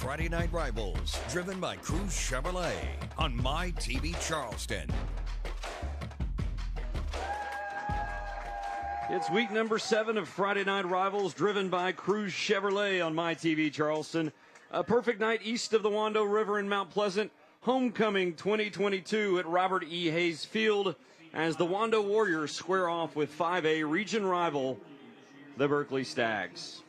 Friday Night Rivals, driven by Cruz Chevrolet on My TV Charleston. It's week number 7 of Friday Night Rivals, driven by Cruz Chevrolet on My TV Charleston. A perfect night east of the Wando River in Mount Pleasant. Homecoming 2022 at Robert E. Hayes Field as the Wando Warriors square off with 5A region rival, the Berkeley Stags.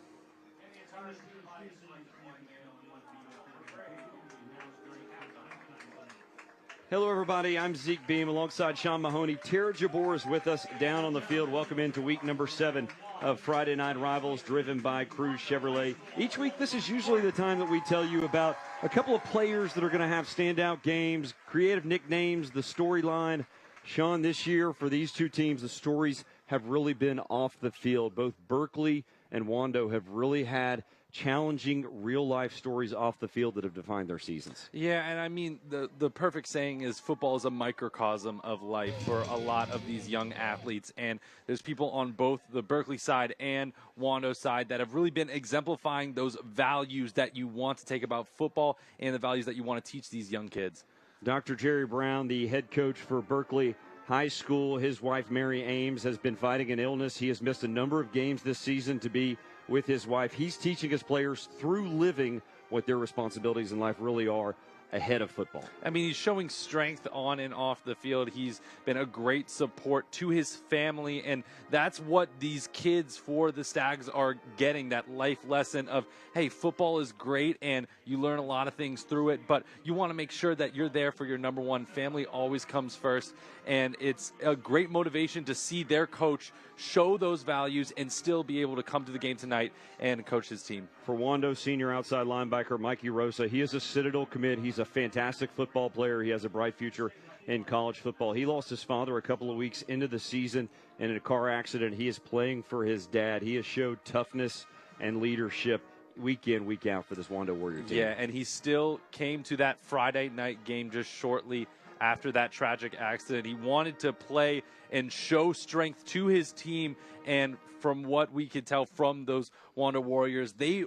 Hello, everybody. I'm Zeke Beam alongside Sean Mahoney. Tara Jabor is with us down on the field. Welcome into week number 7 of Friday Night Rivals, driven by Cruz Chevrolet. Each week, this is usually the time that we tell you about a couple of players that are going to have standout games, creative nicknames, the storyline. Sean, this year for these two teams, the stories have really been off the field. Both Berkeley and Wando have really had challenging real-life stories off the field that have defined their seasons. Yeah, and I mean, the perfect saying is football is a microcosm of life for a lot of these young athletes, and there's people on both the Berkeley side and Wando side that have really been exemplifying those values that you want to take about football and the values that you want to teach these young kids. Dr. Jerry Brown, the head coach for Berkeley High School, his wife Mary Ames has been fighting an illness. He has missed a number of games this season to be with his wife. He's teaching his players through living what their responsibilities in life really are ahead of football. I mean, he's showing strength on and off the field. He's been a great support to his family, and that's what these kids for the Stags are getting, that life lesson of, hey, football is great, and you learn a lot of things through it, but you want to make sure that you're there for your number one. Family always comes first, and it's a great motivation to see their coach show those values and still be able to come to the game tonight and coach his team. For Wando, senior outside linebacker Mikey Rosa, he is a Citadel commit. He's a fantastic football player. He has a bright future in college football. He lost his father a couple of weeks into the season in a car accident. He is playing for his dad. He has showed toughness and leadership week in, week out for this Wando Warrior team. Yeah, and he still came to that Friday night game just shortly after that tragic accident. He wanted to play and show strength to his team, and from what we could tell from those Wando Warriors, they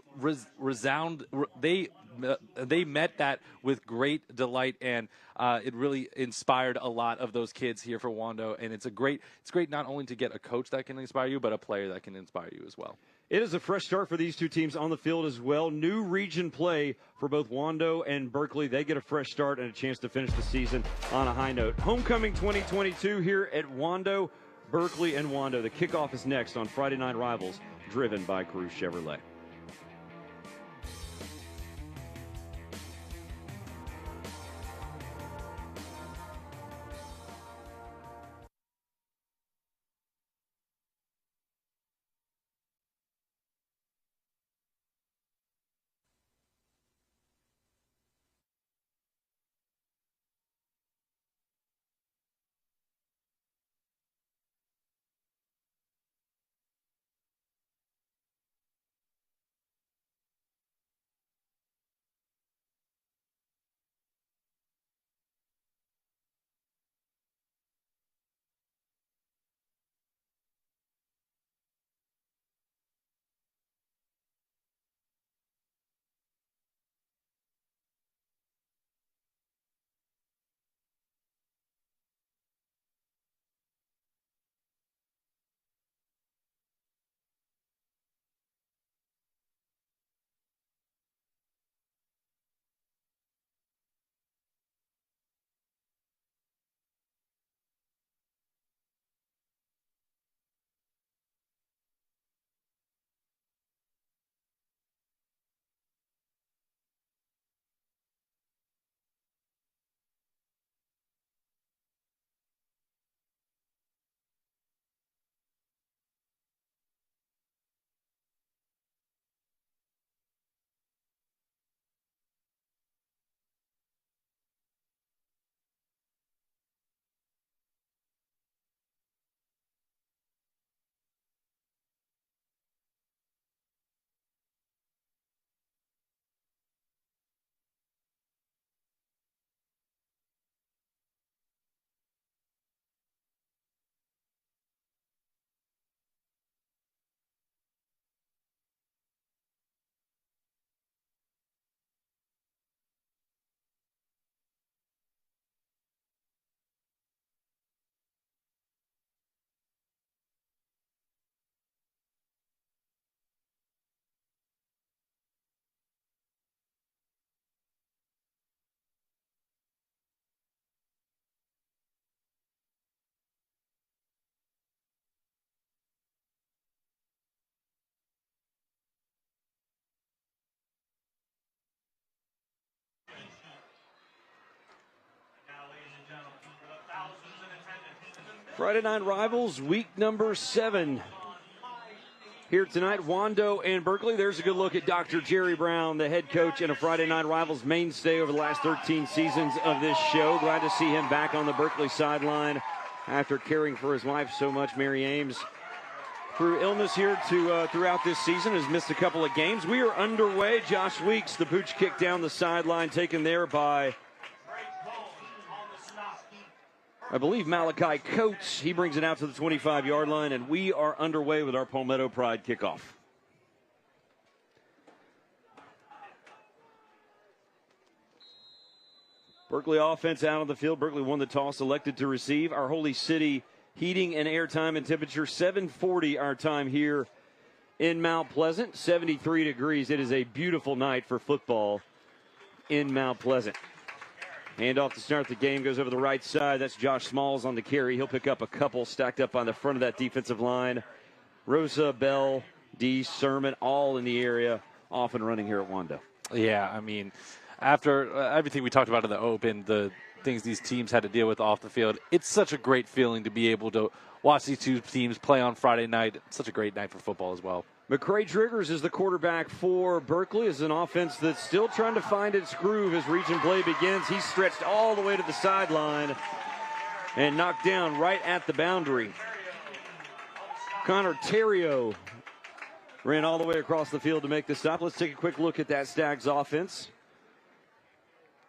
they met that with great delight, and it really inspired a lot of those kids here for Wando. And it's great not only to get a coach that can inspire you, but a player that can inspire you as well. It is a fresh start for these two teams on the field as well. New region play for both Wando and Berkeley. They get a fresh start and a chance to finish the season on a high note. Homecoming 2022 here at Wando, Berkeley and Wando. The kickoff is next on Friday Night Rivals, driven by Cruz Chevrolet. Friday Night Rivals, week number 7. Here tonight, Wando and Berkeley. There's a good look at Dr. Jerry Brown, the head coach and a Friday Night Rivals mainstay over the last 13 seasons of this show. Glad to see him back on the Berkeley sideline after caring for his wife so much. Mary Ames, through illness here throughout this season, has missed a couple of games. We are underway. Josh Weeks, the pooch kick down the sideline, taken there by, I believe, Malachi Coates. He brings it out to the 25-yard line, and we are underway with our Palmetto Pride kickoff. Berkeley offense out on the field. Berkeley won the toss, elected to receive. Our Holy City heating and air time and temperature, 7:40 our time here in Mount Pleasant, 73 degrees. It is a beautiful night for football in Mount Pleasant. Handoff to start the game goes over the right side. That's Josh Smalls on the carry. He'll pick up a couple stacked up on the front of that defensive line. Rosa, Bell, D, Sermon, all in the area, off and running here at Wando. Yeah, I mean, after everything we talked about in the open, the things these teams had to deal with off the field, it's such a great feeling to be able to watch these two teams play on Friday night. It's such a great night for football as well. McCray Driggers is the quarterback for Berkeley. It's an offense that's still trying to find its groove as region play begins. He's stretched all the way to the sideline and knocked down right at the boundary. Connor Terrio ran all the way across the field to make the stop. Let's take a quick look at that Stags offense.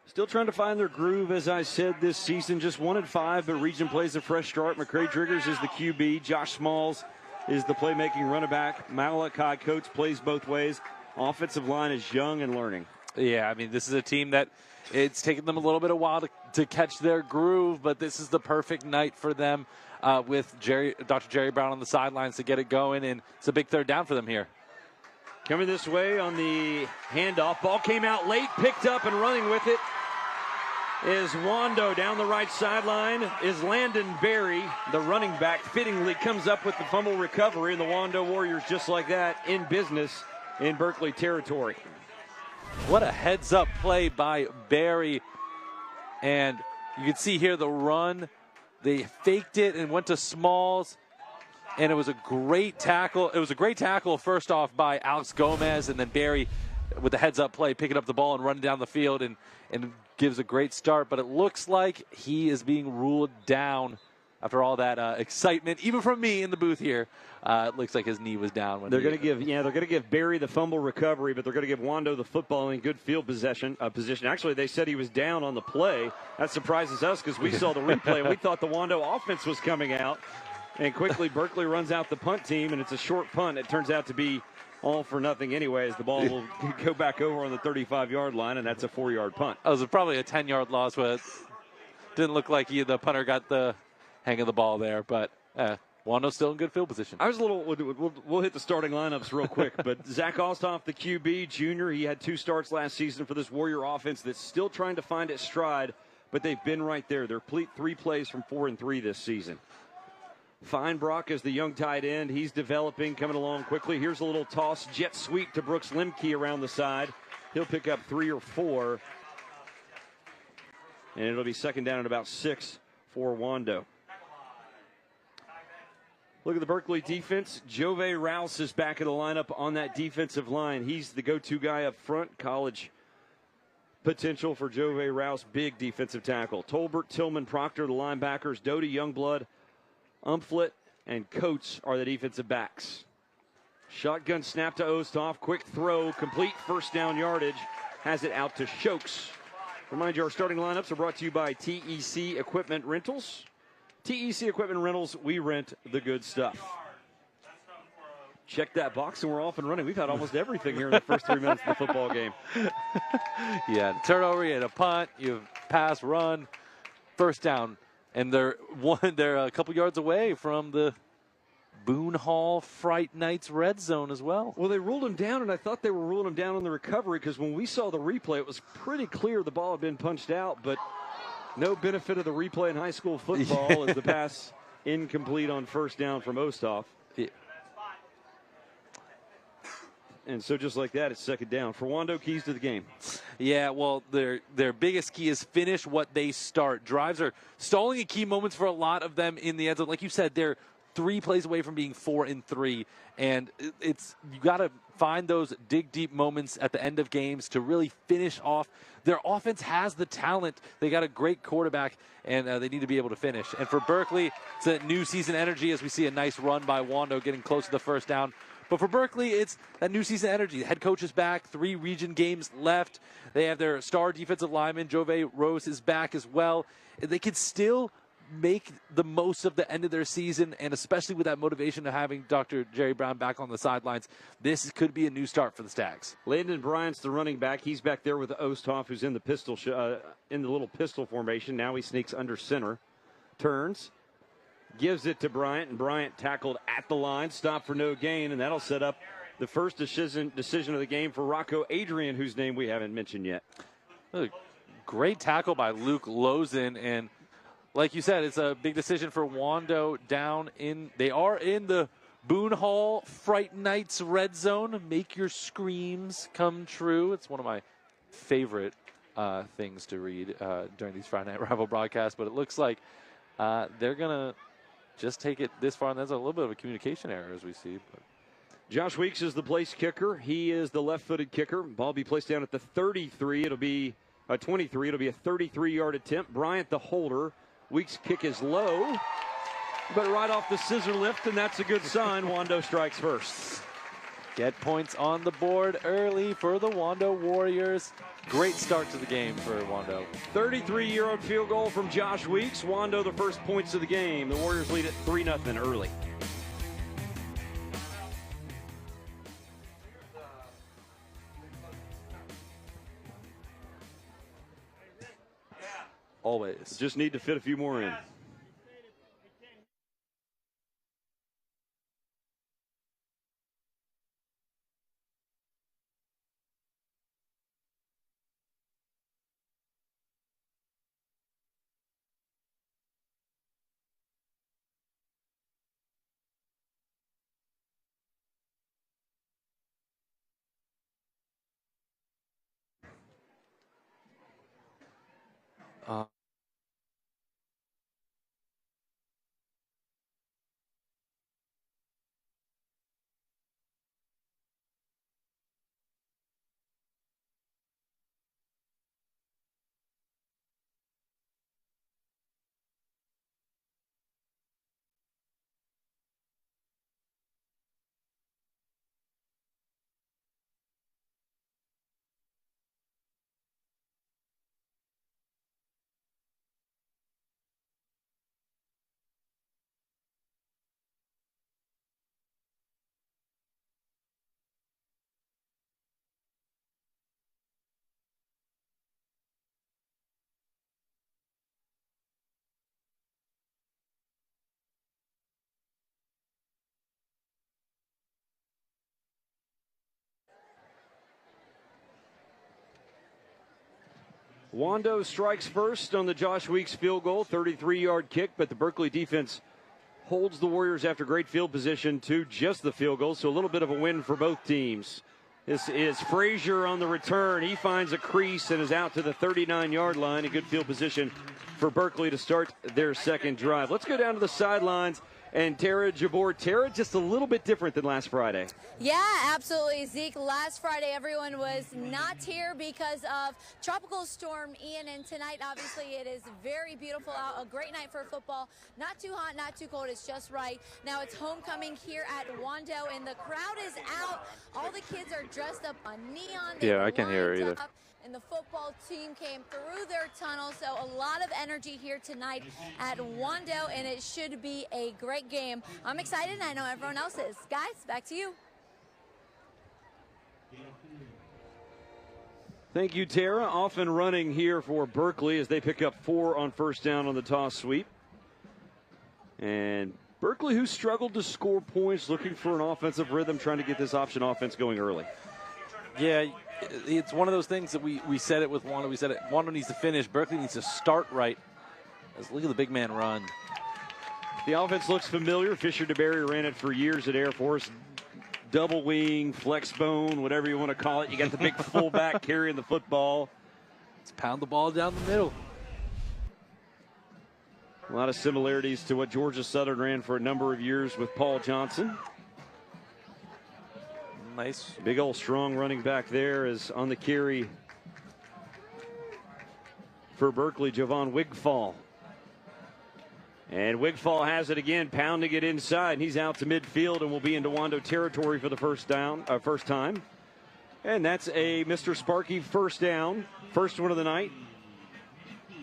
Still trying to find their groove, as I said, this season. Just 1-5, but region plays a fresh start. McCray Driggers is the QB. Josh Smalls is the playmaking running back. Malachi Coates plays both ways. Offensive line is young and learning. Yeah, I mean, this is a team that it's taken them a little bit of a while to catch their groove, but this is the perfect night for them with Dr. Jerry Brown on the sidelines to get it going, and it's a big third down for them here. Coming this way on the handoff. Ball came out late, picked up and running with it is Wando. Down the right sideline is Landon Berry, the running back, fittingly comes up with the fumble recovery, and the Wando Warriors just like that in business in Berkeley territory. What a heads-up play by Berry, and you can see here the run. They faked it and went to Smalls, and it was a great tackle. It was a great tackle first off by Alex Gomez, and then Berry with the heads-up play, picking up the ball and running down the field and gives a great start. But it looks like he is being ruled down after all that excitement, even from me in the booth here. It looks like his knee was down. When they're going to give Berry the fumble recovery, but they're going to give Wando the football in good field position. Actually, they said he was down on the play. That surprises us because we saw the replay and we thought the Wando offense was coming out. And quickly, Berkeley runs out the punt team, and it's a short punt. It turns out to be all for nothing anyways. The ball will go back over on the 35-yard line, and that's a 4-yard punt. It was probably a 10-yard loss, but didn't look like the punter got the hang of the ball there. But Wando's still in good field position. I was a little. We'll hit the starting lineups real quick. But Zach Osthoff, the QB, junior, he had 2 starts last season for this Warrior offense that's still trying to find its stride, but they've been right there. They're 3 plays from 4-3 this season. Feinbrock is the young tight end. He's developing, coming along quickly. Here's a little toss, jet sweep to Brooks Lemke around the side. He'll pick up 3 or 4. And it'll be second down at about 6 for Wando. Look at the Berkeley defense. Jove Rouse is back in the lineup on that defensive line. He's the go-to guy up front. College potential for Jove Rouse, big defensive tackle. Tolbert, Tillman, Proctor, the linebackers. Doty, Youngblood, Umflett, and Coates are the defensive backs. Shotgun snap to Osthoff. Quick throw, complete first down yardage. Has it out to Shokes. Remind you, our starting lineups are brought to you by TEC Equipment Rentals. TEC Equipment Rentals, we rent the good stuff. Check that box, and we're off and running. We've had almost everything here in the first 3 minutes of the football game. Yeah, turnover, you had a punt, you have pass, run, first down. And they're a couple yards away from the Boone Hall Fright Nights red zone as well. Well, they ruled him down, and I thought they were ruling him down on the recovery because when we saw the replay, it was pretty clear the ball had been punched out, but no benefit of the replay in high school football as the pass incomplete on first down from Osthoff. Yeah. And so just like that, it's second down. For Wando, keys to the game. Yeah, well, their biggest key is finish what they start. Drives are stalling at key moments for a lot of them in the end zone. Like you said, they're 3 plays away from being 4-3, and you got to find those dig deep moments at the end of games to really finish off. Their offense has the talent. They got a great quarterback, and they need to be able to finish. And for Berkeley, it's a new season energy as we see a nice run by Wando getting close to the first down. But for Berkeley, it's that new season energy. The head coach is back, 3 region games left. They have their star defensive lineman, Wando High, is back as well. They could still make the most of the end of their season, and especially with that motivation of having Dr. Jerry Brown back on the sidelines, this could be a new start for the Stags. Landon Bryant's the running back. He's back there with Osthoff, who's in the little pistol formation. Now he sneaks under center, turns, gives it to Bryant, and Bryant tackled at the line, stopped for no gain, and that'll set up the first decision of the game for Rocco Adrian, whose name we haven't mentioned yet. Great tackle by Luke Lozen, and like you said, it's a big decision for Wando down in. They are in the Boone Hall Fright Nights red zone. Make your screams come true. It's one of my favorite things to read during these Friday Night Rival broadcasts. But it looks like they're gonna just take it this far, and there's a little bit of a communication error as we see. But Josh Weeks is the place kicker. He is the left-footed kicker. Ball be placed down at the 33. It'll be 23. It'll be a 33-yard attempt. Bryant the holder. Weeks' kick is low, but right off the scissor lift, and that's a good sign. Wando strikes first. Get points on the board early for the Wando Warriors. Great start to the game for Wando. 33-yard field goal from Josh Weeks. Wando the first points of the game. The Warriors lead at 3-0 early. Always. Just need to fit a few more in. Wando strikes first on the Josh Weeks field goal, 33-yard kick, but the Berkeley defense holds the Warriors after great field position to just the field goal, so a little bit of a win for both teams. This is Frazier on the return. He finds a crease and is out to the 39-yard line. A good field position for Berkeley to start their second drive. Let's go down to the sidelines. And Tara Jabor. Tara, just a little bit different than last Friday. Yeah, absolutely, Zeke. Last Friday, everyone was not here because of Tropical Storm Ian, and tonight, obviously, it is very beautiful out. A great night for football. Not too hot, not too cold. It's just right. Now, it's homecoming here at Wando, and the crowd is out. All the kids are dressed up on neon. Yeah, I can't hear her either. And the football team came through their tunnel, so a lot of energy here tonight at Wando, and it should be a great game. I'm excited, and I know everyone else is. Guys, back to you. Thank you, Tara. Off and running here for Berkeley as they pick up 4 on first down on the toss sweep. And Berkeley, who struggled to score points, looking for an offensive rhythm, trying to get this option offense going early. Yeah, it's one of those things that we said it with Wando. We said it. Wando needs to finish. Berkeley needs to start right. Look at the big man run. The offense looks familiar. Fisher DeBerry ran it for years at Air Force. double wing, flex bone, whatever you want to call it. You got the big fullback carrying the football. Let's pound the ball down the middle. A lot of similarities to what Georgia Southern ran for a number of years with Paul Johnson. Nice. Big old strong running back there is on the carry for Berkeley, Javon Wigfall. And Wigfall has it again, pounding it inside. And he's out to midfield and will be into Wando territory for the first time. And that's a Mr. Sparky first down. First one of the night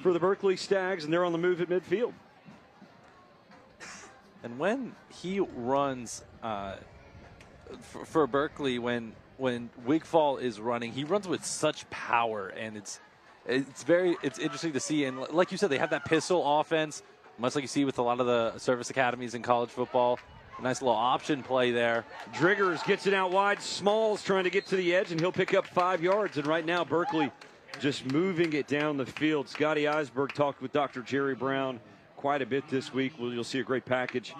for the Berkeley Stags, and they're on the move at midfield. And when he runs for Berkeley, when Wigfall is running, he runs with such power, and it's interesting to see. And like you said, they have that pistol offense, much like you see with a lot of the service academies in college football. A nice little option play there. Driggers gets it out wide. Smalls trying to get to the edge, and he'll pick up 5 yards. And right now, Berkeley just moving it down the field. Scotty Eisberg talked with Dr. Jerry Brown quite a bit this week. Well, you'll see a great package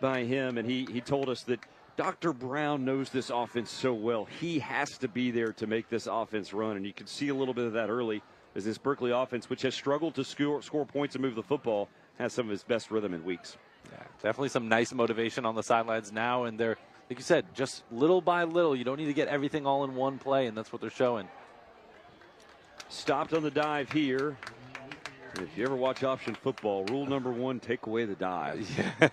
by him, and he told us that Dr. Brown knows this offense so well. He has to be there to make this offense run, and you can see a little bit of that early as this Berkeley offense, which has struggled to score points and move the football, has some of its best rhythm in weeks. Yeah, definitely some nice motivation on the sidelines now, and they're, like you said, just little by little. You don't need to get everything all in one play, and that's what they're showing. Stopped on the dive here. If you ever watch option football, rule number 1, take away the dive. Yeah.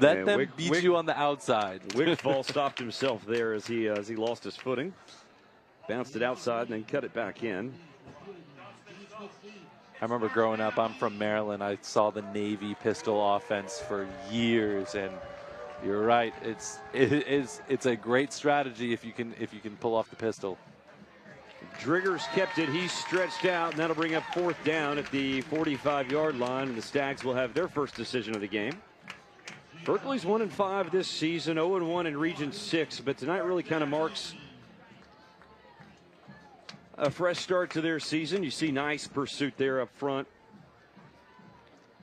Let them beat you on the outside. Wigfall stopped himself there as he lost his footing. Bounced it outside and then cut it back in. I remember growing up, I'm from Maryland. I saw the Navy pistol offense for years, and you're right. It's a great strategy if you can pull off the pistol. Driggers kept it. He's stretched out, and that'll bring up 4th down at the 45-yard line, and the Stags will have their first decision of the game. Berkeley's 1-5 this season, 0-1 in Region 6, but tonight really kind of marks a fresh start to their season. You see nice pursuit there up front.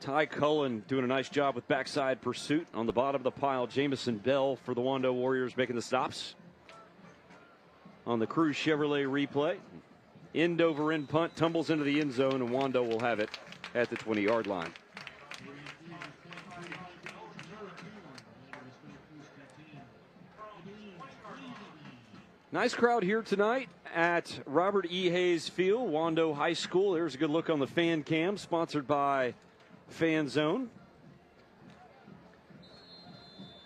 Ty Cullen doing a nice job with backside pursuit. On the bottom of the pile, Jamison Bell for the Wando Warriors making the stops. On the Cruz Chevrolet replay, end over end punt, tumbles into the end zone, and Wando will have it at the 20-yard line. Nice crowd here tonight at Robert E. Hayes Field, Wando High School. There's a good look on the fan cam, sponsored by Fan Zone.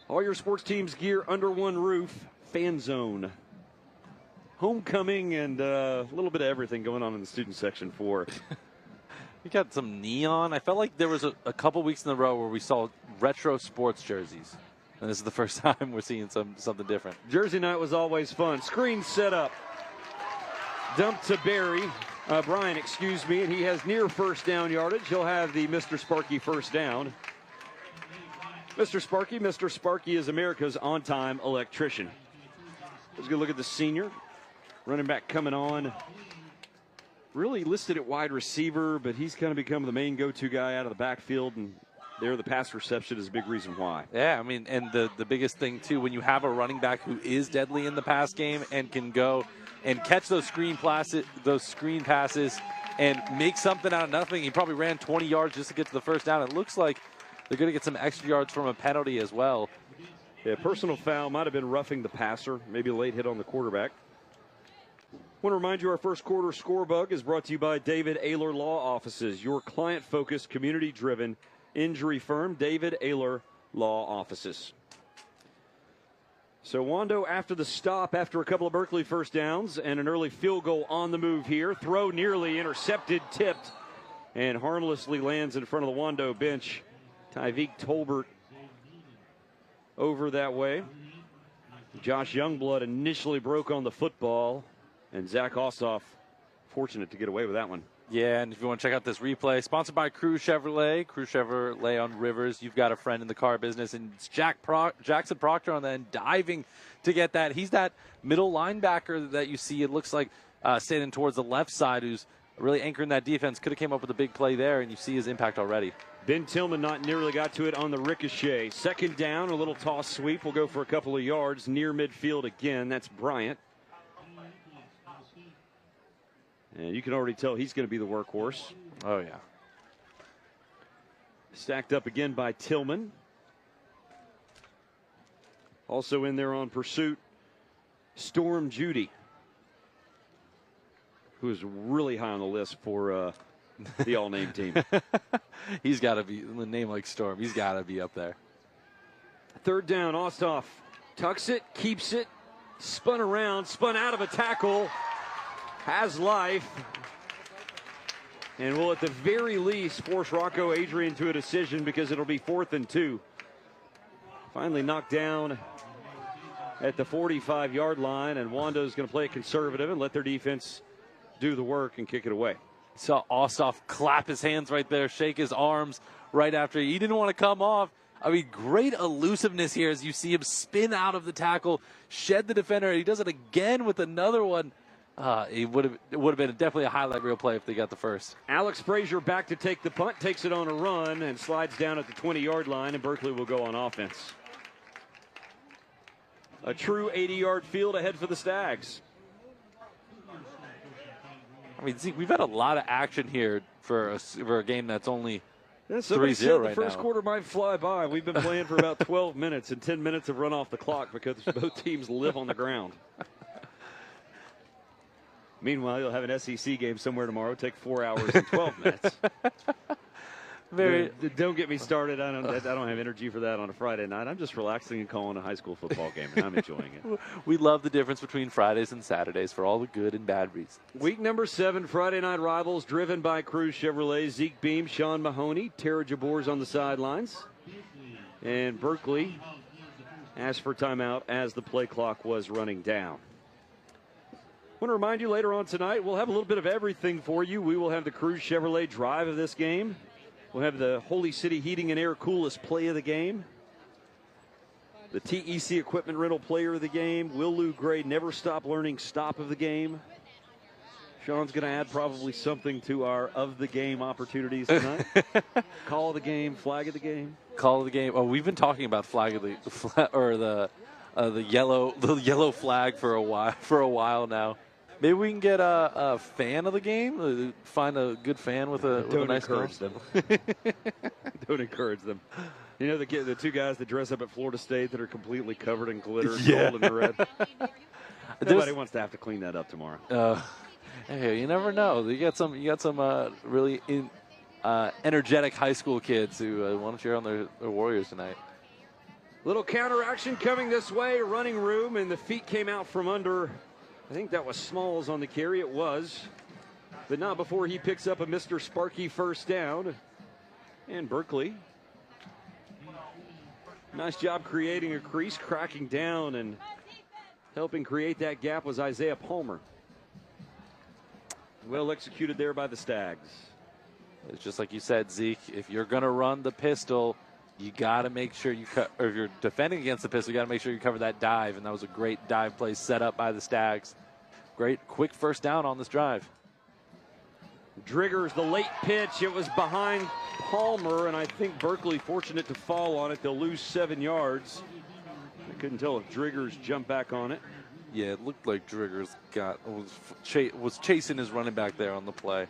All your sports teams gear under one roof, Fan Zone. Homecoming and a little bit of everything going on in the student section for. We got some neon. I felt like there was a couple weeks in a row where we saw retro sports jerseys. And this is the first time we're seeing something different. Jersey night was always fun. Screen set up. Dump to Brian, excuse me, and he has near first down yardage. He'll have the Mr. Sparky first down. Mr. Sparky is America's on-time electrician. Let's go look at the senior. Running back coming on. Really listed at wide receiver, but he's kind of become the main go-to guy out of the backfield, and there the pass reception is a big reason why. Yeah, I mean, and the biggest thing, too, when you have a running back who is deadly in the pass game and can go and catch those screen passes and make something out of nothing. He probably ran 20 yards just to get to the first down. It looks like they're going to get some extra yards from a penalty as well. Yeah, personal foul might have been roughing the passer, maybe a late hit on the quarterback. I want to remind you our first quarter score bug is brought to you by David Ayler Law Offices, your client-focused, community-driven injury firm, David Ayler Law Offices. So Wando after the stop, after a couple of Berkeley first downs and an early field goal on the move here. Throw nearly intercepted, tipped, and harmlessly lands in front of the Wando bench. Tyvek Tolbert over that way. Josh Youngblood initially broke on the football, and Zach Ossoff fortunate to get away with that one. Yeah, and if you want to check out this replay, sponsored by Cruz Chevrolet on Rivers. You've got a friend in the car business, and it's Jackson Proctor on the end diving to get that. He's that middle linebacker that you see, it looks like, standing towards the left side, who's really anchoring that defense. Could have came up with a big play there, and you see his impact already. Ben Tillman not nearly got to it on the ricochet. Second down, a little toss sweep. Will go for a couple of yards near midfield again. That's Bryant. And you can already tell he's going to be the workhorse. Oh, yeah. Stacked up again by Tillman. Also in there on pursuit, Storm Judy, who is really high on the list for the all-name team. He's got to be, a name like Storm, he's got to be up there. Third down, Osthoff tucks it, keeps it, spun around, spun out of a tackle, has life, and will at the very least force Rocco Adrian to a decision because it'll be 4th and 2. Finally knocked down at the 45-yard line, and Wando's going to play it conservative and let their defense do the work and kick it away. Saw Osthoff clap his hands right there, shake his arms right after. He didn't want to come off. I mean, great elusiveness here as you see him spin out of the tackle, shed the defender. He does it again with another one. It would have been definitely a highlight reel play if they got the first. Alex Frazier back to take the punt, takes it on a run, and slides down at the 20-yard line, and Berkeley will go on offense. A true 80-yard field ahead for the Stags. I mean, Zeke, we've had a lot of action here for a game that's only 3-0 right the first now. quarter might fly by. We've been playing for about 12 minutes, and 10 minutes have run off the clock because both teams live on the ground. Meanwhile, you'll have an SEC game somewhere tomorrow. Take 4 hours and 12 minutes. Don't get me started. I don't have energy for that on a Friday night. I'm just relaxing and calling a high school football game, and I'm enjoying it. We love the difference between Fridays and Saturdays for all the good and bad reasons. Week number 7, Friday Night Rivals, driven by Cruz Chevrolet. Zeke Beam, Sean Mahoney, Tara Jabour's on the sidelines. And Berkeley asked for timeout as the play clock was running down. I want to remind you later on tonight, we'll have a little bit of everything for you. We will have the Cruz Chevrolet drive of this game. We'll have the Holy City Heating and Air Coolest play of the game. The TEC Equipment Rental player of the game. Will Lou Gray Never Stop Learning stop of the game. Sean's going to add probably something to our of the game opportunities tonight. Call of the game, flag of the game. Call of the game. Oh, we've been talking about flag of the or the yellow flag for a while now. Maybe we can get a fan of the game. Find a good fan with a nice encourage them. Don't encourage them. You know the two guys that dress up at Florida State that are completely covered in glitter, gold and red. Nobody wants to have to clean that up tomorrow. Hey, you never know. You got some really energetic high school kids who want to cheer on their Warriors tonight. Little counteraction coming this way, running room, and the feet came out from under. I think that was Smalls on the carry. It was, but not before he picks up a Mr. Sparky first down. And Berkeley, nice job creating a crease, cracking down, and helping create that gap was Isaiah Palmer. Well executed there by the Stags. It's just like you said, Zeke. If you're going to run the pistol, you got to make sure you cut, or if you're defending against the pistol, you got to make sure you cover that dive. And that was a great dive play set up by the Stags. Great quick first down on this drive. Driggers, the late pitch. It was behind Palmer, and I think Berkeley fortunate to fall on it. They'll lose 7 yards. I couldn't tell if Driggers jumped back on it. Yeah, it looked like Driggers was chasing his running back there on the play.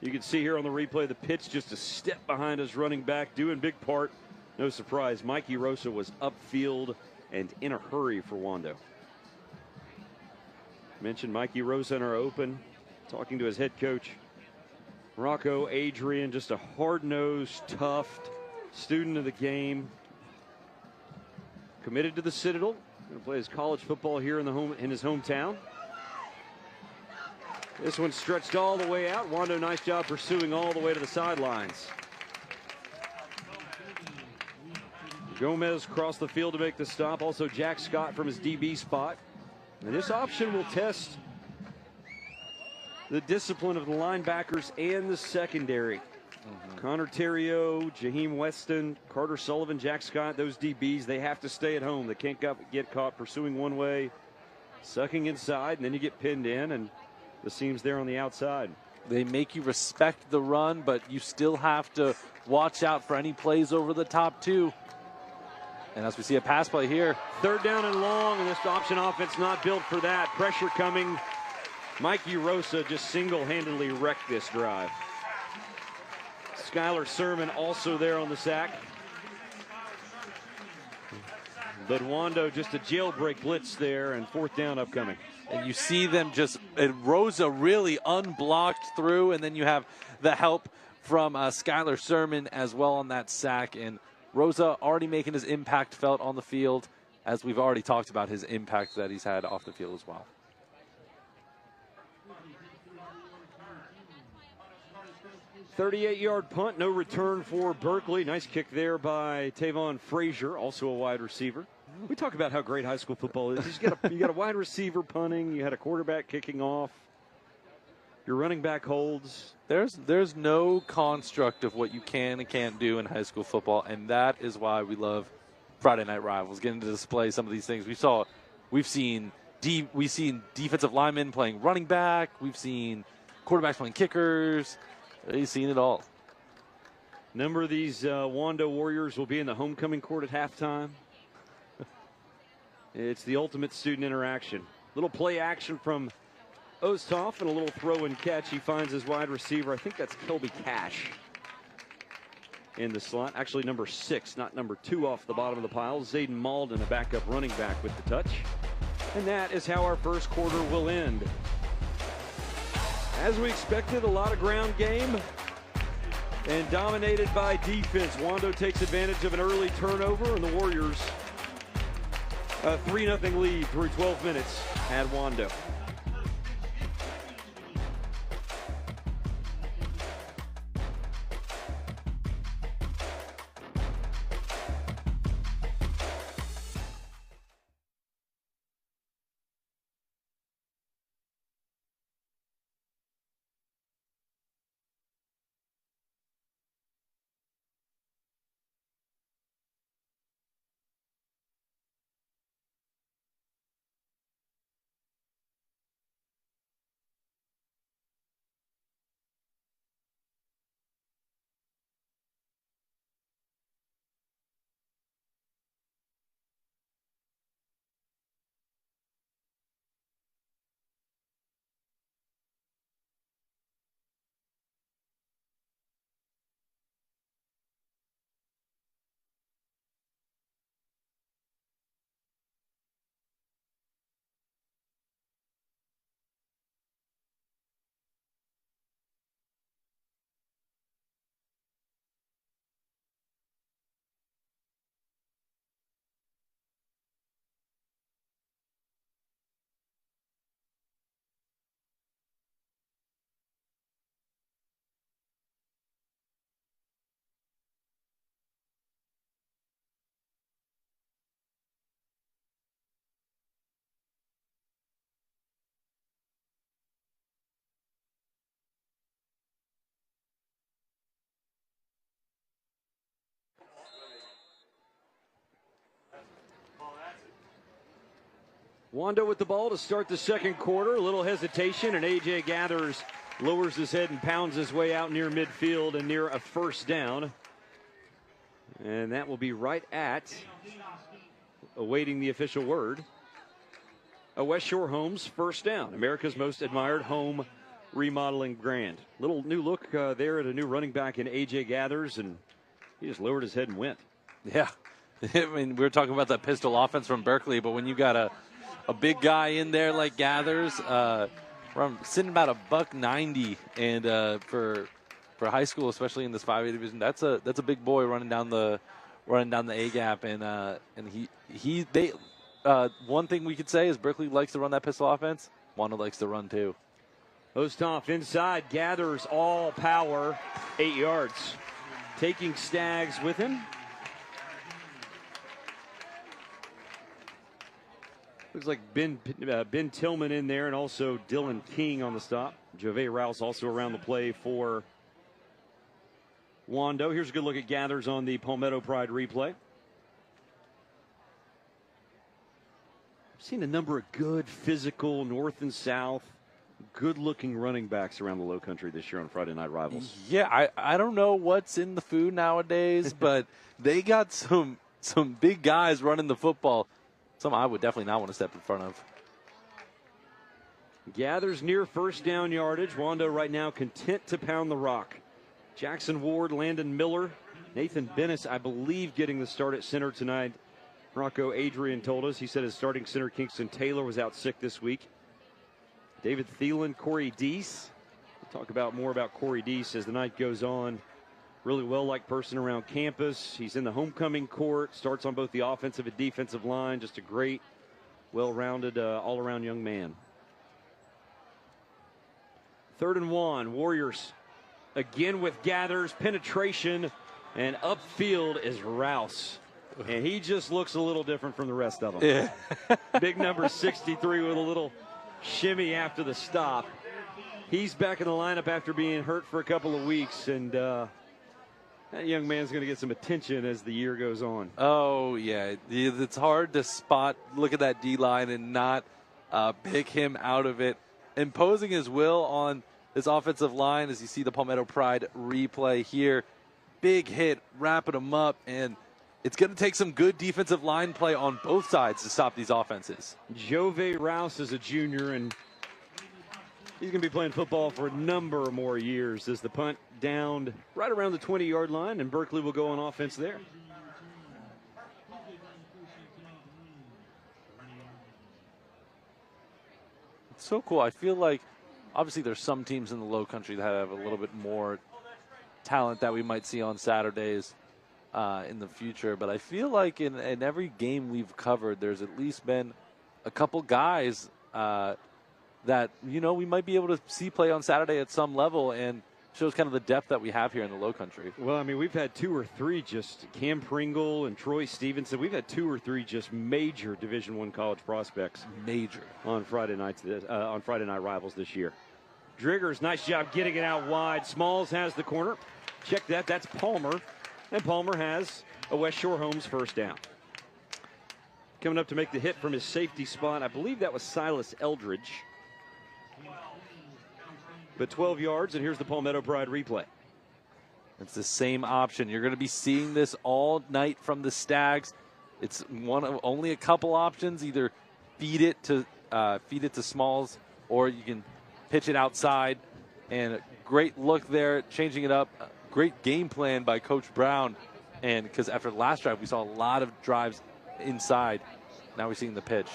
You can see here on the replay the pitch just a step behind his running back, due in big part. No surprise, Mikey Rosa was upfield and in a hurry for Wando. Mentioned Mikey Rosa in our open, talking to his head coach, Rocco Adrian, just a hard-nosed, tough student of the game. Committed to the Citadel, going to play his college football here in his hometown. This one stretched all the way out. Wando, nice job pursuing all the way to the sidelines. Gomez crossed the field to make the stop. Also Jack Scott from his DB spot. And this option will test the discipline of the linebackers and the secondary. Connor Terrio, Jaheim Weston, Carter Sullivan, Jack Scott, those DBs, they have to stay at home. They can't get caught pursuing one way, sucking inside, and then you get pinned in, and the seam's there on the outside. They make you respect the run, but you still have to watch out for any plays over the top, too. And as we see a pass play here. 3rd down and long, and this option offense not built for that. Pressure coming. Mikey Rosa just single-handedly wrecked this drive. Skylar Sermon also there on the sack. But Wando just a jailbreak blitz there, and 4th down upcoming. And you see them just, and Rosa really unblocked through, and then you have the help from Skylar Sermon as well on that sack. And Rosa already making his impact felt on the field, as we've already talked about his impact that he's had off the field as well. .38-yard punt, no return for Berkeley. Nice kick there by Tavon Frazier, also a wide receiver. We talk about how great high school football is. You got a wide receiver punting. You had a quarterback kicking off. Your running back holds. There's no construct of what you can and can't do in high school football, and that is why we love Friday Night Rivals, getting to display some of these things. We've seen defensive linemen playing running back. We've seen quarterbacks playing kickers. You've seen it all. A number of these Wando Warriors will be in the homecoming court at halftime. It's the ultimate student interaction. Little play action from Osthoff and a little throw and catch. He finds his wide receiver. I think that's Kelby Cash in the slot. Actually, number 6, not number 2 off the bottom of the pile. Zayden Malden, a backup running back with the touch. And that is how our first quarter will end. As we expected, a lot of ground game and dominated by defense. Wando takes advantage of an early turnover, and the Warriors a 3-0 lead through 12 minutes at Wando. Wando with the ball to start the second quarter. A little hesitation, and A.J. Gathers lowers his head and pounds his way out near midfield and near a first down. And that will be right at, awaiting the official word, a West Shore Homes first down. America's most admired home remodeling brand. Little new look there at a new running back in A.J. Gathers, and he just lowered his head and went. Yeah. I mean, we were talking about that pistol offense from Berkeley, but when you got a big guy in there like Gathers, I'm sitting about $190, and for high school, especially in this 5A division, that's a big boy running down the A gap, and one thing we could say is Berkeley likes to run that pistol offense. Wando likes to run too. Osthoff inside, Gathers all power, 8 yards, taking Staggs with him. Looks like Ben Tillman in there, and also Dylan King on the stop. Jove Rouse also around the play for Wando. Here's a good look at Gathers on the Palmetto Pride replay. I've seen a number of good physical north and south good-looking running backs around the Low Country this year on Friday Night Rivals. Yeah, I don't know what's in the food nowadays, but they got some big guys running the football. Some I would definitely not want to step in front of. Gathers near first down yardage. Wando right now content to pound the rock. Jackson Ward, Landon Miller, Nathan Bennis, I believe, getting the start at center tonight. Rocco Adrian told us. He said his starting center, Kingston Taylor, was out sick this week. David Thielen, Corey Deese. We'll talk about more about Corey Deese as the night goes on. Really well-liked person around campus. He's in the homecoming court. Starts on both the offensive and defensive line. Just a great, well-rounded, all-around young man. 3rd and 1. Warriors again with Gathers. Penetration. And upfield is Rouse. And he just looks a little different from the rest of them. Yeah. Big number 63 with a little shimmy after the stop. He's back in the lineup after being hurt for a couple of weeks. And that young man's going to get some attention as the year goes on. Oh, yeah. It's hard to spot, look at that D-line and not pick him out of it. Imposing his will on this offensive line as you see the Palmetto Pride replay here. Big hit, wrapping him up, and it's going to take some good defensive line play on both sides to stop these offenses. Jove Rouse is a junior, and he's going to be playing football for a number more years as the punt downed right around the 20-yard line, and Berkeley will go on offense there. It's so cool. I feel like obviously there's some teams in the Low Country that have a little bit more talent that we might see on Saturdays in the future, but I feel like in every game we've covered, there's at least been a couple guys that, you know, we might be able to see play on Saturday at some level, and shows kind of the depth that we have here in the Low Country. Well, I mean, we've had 2 or 3 just Cam Pringle and Troy Stevenson. We've had 2 or 3 just major Division I college prospects. Major. On Friday Night Rivals this year. Driggers, nice job getting it out wide. Smalls has the corner. Check that. That's Palmer. And Palmer has a West Shore Homes first down. Coming up to make the hit from his safety spot, I believe that was Silas Eldridge. But 12 yards, and here's the Palmetto Pride replay. It's the same option. You're going to be seeing this all night from the Stags. It's one of only a couple options. Either feed it to Smalls, or you can pitch it outside. And a great look there, changing it up. Great game plan by Coach Brown. And because after the last drive, we saw a lot of drives inside. Now we're seeing the pitch.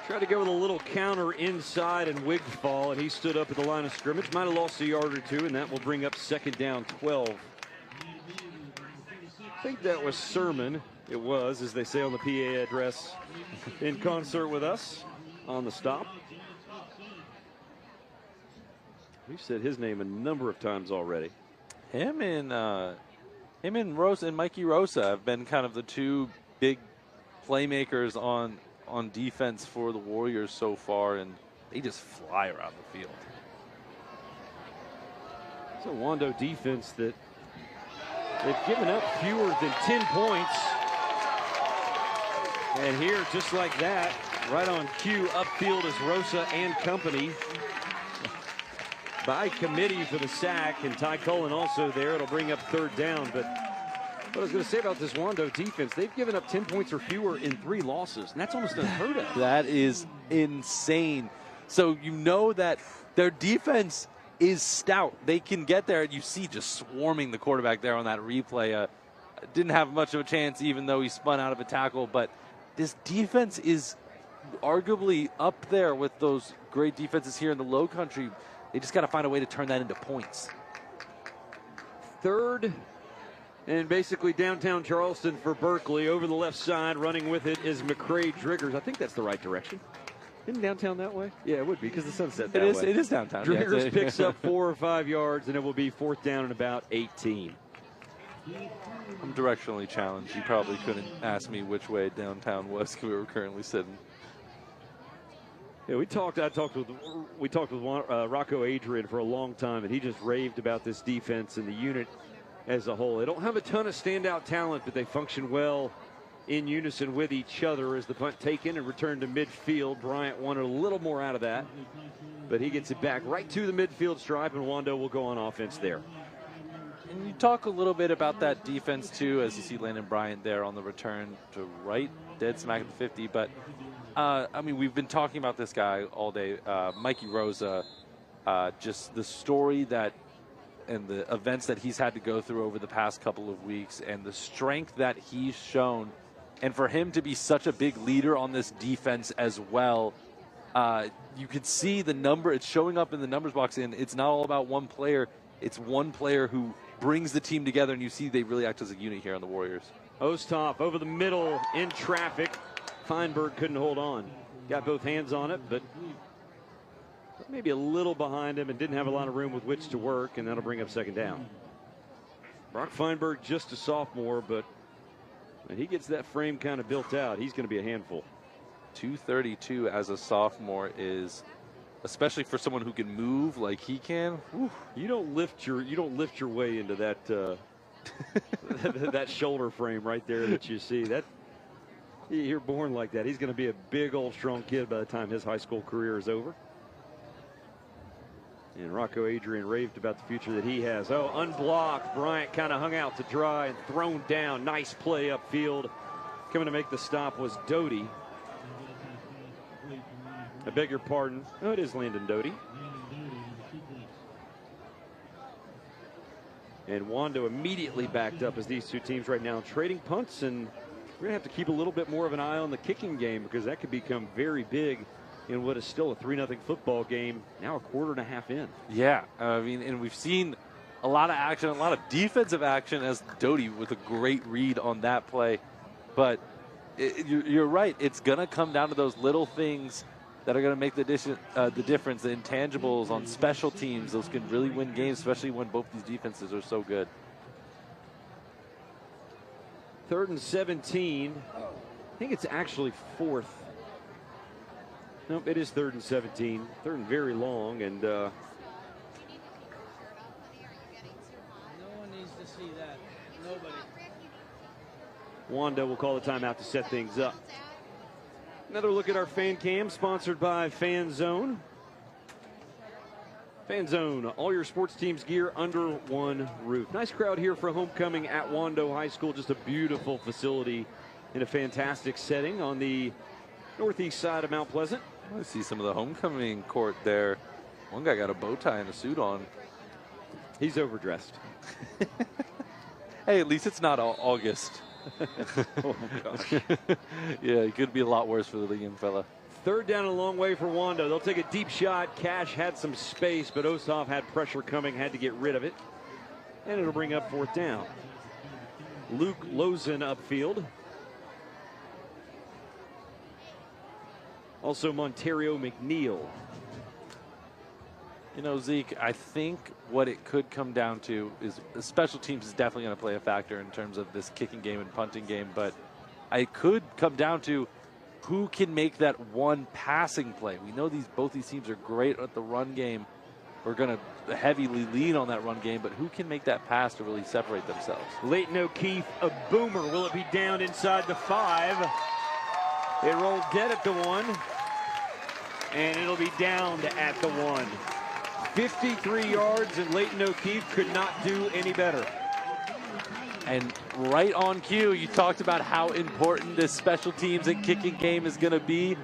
Tried to go with a little counter inside and Wigfall, and he stood up at the line of scrimmage. Might have lost a yard or 2, and that will bring up 2nd down 12. I think that was Sermon. It was, as they say on the PA address, in concert with us on the stop. We've said his name a number of times already. Him and Rosa and Mikey Rosa have been kind of the 2 big playmakers on defense for the Warriors so far, and they just fly around the field. It's a Wando defense that they've given up fewer than 10 points. And here, just like that, right on cue, upfield is Rosa and company. By committee for the sack, and Ty Cullen also there. It'll bring up 3rd down, but what I was going to say about this Wando defense, they've given up 10 points or fewer in 3 losses, and that's almost unheard of. That is insane. So you know that their defense is stout. They can get there. You see just swarming the quarterback there on that replay. Didn't have much of a chance, even though he spun out of a tackle, but this defense is arguably up there with those great defenses here in the Low Country. They just got to find a way to turn that into points. 3rd and basically downtown Charleston for Berkeley. Over the left side, running with it is McCray Driggers. I think that's the right direction. Isn't downtown that way? Yeah, it would be because the sun's set that way. It is downtown. Driggers picks up 4 or 5 yards, and it will be 4th down and about 18. I'm directionally challenged. You probably couldn't ask me which way downtown was we were currently sitting. Yeah, we talked with Rocco Adrian for a long time, and he just raved about this defense and the unit as a whole. They don't have a ton of standout talent, but they function well in unison with each other as the punt taken and returned to midfield. Bryant wanted a little more out of that, but he gets it back right to the midfield stripe, and Wando will go on offense there. And you talk a little bit about that defense too, as you see Landon Bryant there on the return to right, dead smack at the 50. But I mean, we've been talking about this guy all day, Mikey Rosa. Just the story that and the events that he's had to go through over the past couple of weeks, and the strength that he's shown, and for him to be such a big leader on this defense as well. You could see the number; it's showing up in the numbers box, and it's not all about one player. It's one player who brings the team together, and you see they really act as a unit here on the Warriors. Osthoff over the middle in traffic. Feinberg couldn't hold on. Got both hands on it, but maybe a little behind him and didn't have a lot of room with which to work, and that'll bring up second down. Brock Feinberg, just a sophomore, but when he gets that frame kind of built out, he's going to be a handful. 232 as a sophomore is, especially for someone who can move like he can. Whew. You don't lift your way into that that shoulder frame right there that you see. That you're born like that. He's going to be a big old strong kid by the time his high school career is over. And Rocco Adrian raved about the future that he has. Oh, unblocked. Bryant kind of hung out to dry and thrown down. Nice play upfield. Coming to make the stop was Doty. I beg your pardon. Oh, it is Landon Doty. And Wando immediately backed up as these two teams right now trading punts, and we're going to have to keep a little bit more of an eye on the kicking game, because that could become very big in what is still a 3-0 football game, now a quarter and a half in. Yeah, I mean, and we've seen a lot of action, a lot of defensive action, as Doty with a great read on that play. But you're right, it's going to come down to those little things that are going to make the difference, the intangibles on special teams. Those can really win games, especially when both these defenses are so good. 3rd and 17. I think it's actually 4th. Nope, it is 3rd and 17. 3rd and very long, and no one needs to see that. Nobody. Wando will call the timeout to set things up. Another look at our fan cam, sponsored by Fan Zone. Fan Zone, all your sports teams gear under one roof. Nice crowd here for homecoming at Wando High School. Just a beautiful facility in a fantastic setting on the northeast side of Mount Pleasant. I see some of the homecoming court there. One guy got a bow tie and a suit on. He's overdressed. Hey, at least it's not August. Oh, gosh. Yeah, it could be a lot worse for the young fella. 3rd down and a long way for Wando. They'll take a deep shot. Cash had some space, but Osthoff had pressure coming, had to get rid of it. And it'll bring up 4th down. Luke Lozen upfield. Also Montario McNeil. You know, Zeke, I think what it could come down to is special teams is definitely going to play a factor in terms of this kicking game and punting game, but it could come down to who can make that one passing play. We know both these teams are great at the run game. We're going to heavily lean on that run game, but who can make that pass to really separate themselves? Leighton O'Keefe, a boomer. Will it be down inside the 5? It rolled dead at the 1, and it'll be downed at the 1. 53 yards, and Leighton O'Keefe could not do any better. And right on cue, you talked about how important this special teams and kicking game is going to be,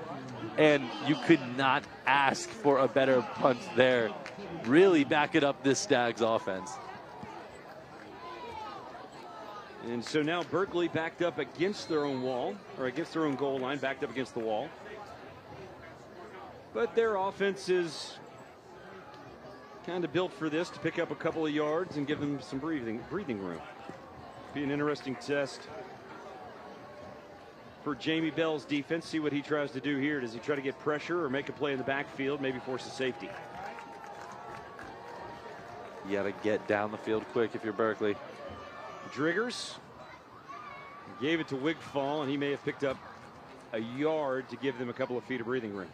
and you could not ask for a better punt there. Really backing up this Stags offense. And so now Berkeley backed up against their own wall, or against their own goal line, backed up against the wall. But their offense is kind of built for this, to pick up a couple of yards and give them some breathing room. Be an interesting test for Jamie Bell's defense. See what he tries to do here. Does he try to get pressure or make a play in the backfield, maybe force a safety? You got to get down the field quick if you're Berkeley. Driggers gave it to Wigfall, and he may have picked up a yard to give them a couple of feet of breathing room.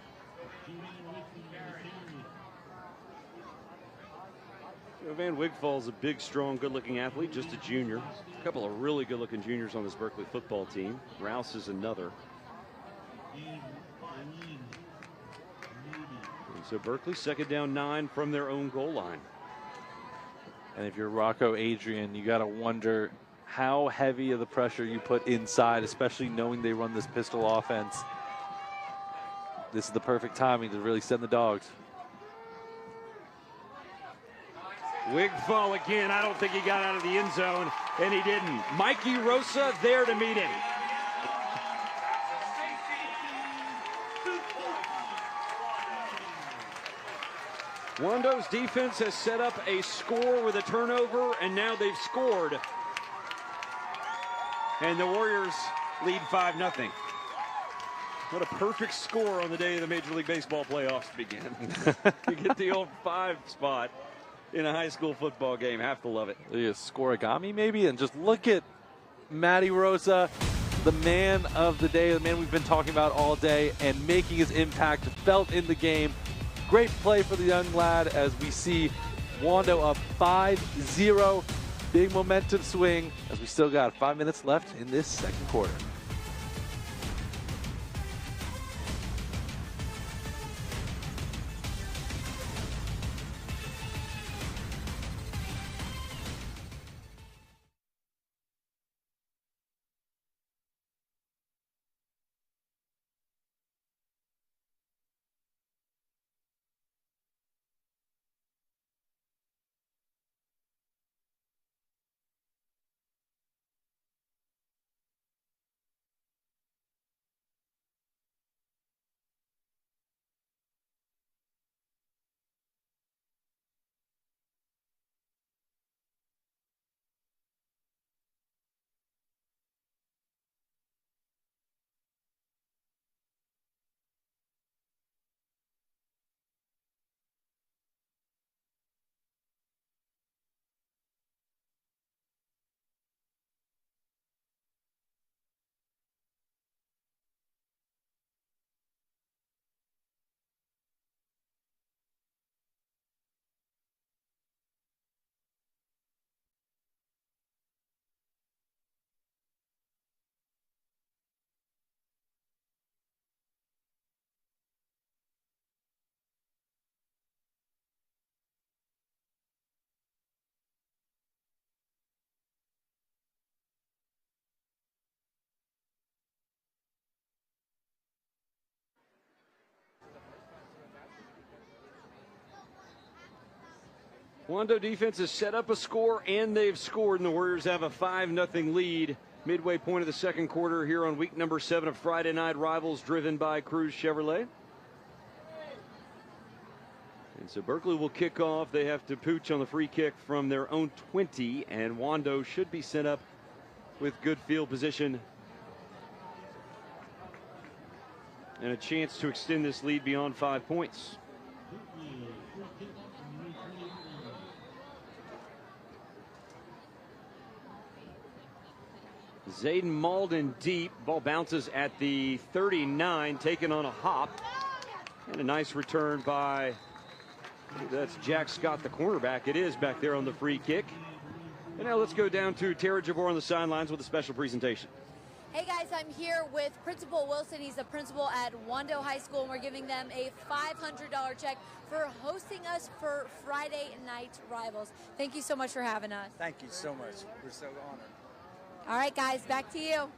Van Wigfall's a big, strong, good-looking athlete, just a junior. A couple of really good-looking juniors on this Berkeley football team. Rouse is another. And so Berkeley, second down 9 from their own goal line. And if you're Rocco Adrian, you got to wonder how heavy of the pressure you put inside, especially knowing they run this pistol offense. This is the perfect timing to really send the dogs. Wigfall again. I don't think he got out of the end zone, and he didn't. Mikey Rosa there to meet him. Wando's defense has set up a score with a turnover, and now they've scored. And the Warriors lead 5-0. What a perfect score on the day of the Major League Baseball playoffs begin. You get the old 5 spot in a high school football game. Have to love it. Scoregami maybe, and just look at Matty Rosa, the man of the day, the man we've been talking about all day, and making his impact felt in the game. Great play for the young lad as we see Wando up 5-0. Big momentum swing as we still got 5 minutes left in this second quarter. Wando defense has set up a score, and they've scored, and the Warriors have a 5-0 lead. Midway point of the second quarter here on week number 7 of Friday Night Rivals, driven by Cruz Chevrolet. And so Berkeley will kick off. They have to pooch on the free kick from their own 20, and Wando should be set up with good field position and a chance to extend this lead beyond 5 points. Zayden Malden deep. Ball bounces at the 39, taken on a hop. And a nice return by, that's Jack Scott, the cornerback. It is back there on the free kick. And now let's go down to Tara Jabor on the sidelines with a special presentation. Hey guys, I'm here with Principal Wilson. He's the principal at Wando High School, and we're giving them a $500 check for hosting us for Friday Night Rivals. Thank you so much for having us. Thank you so much. We're so honored. All right, guys, back to you.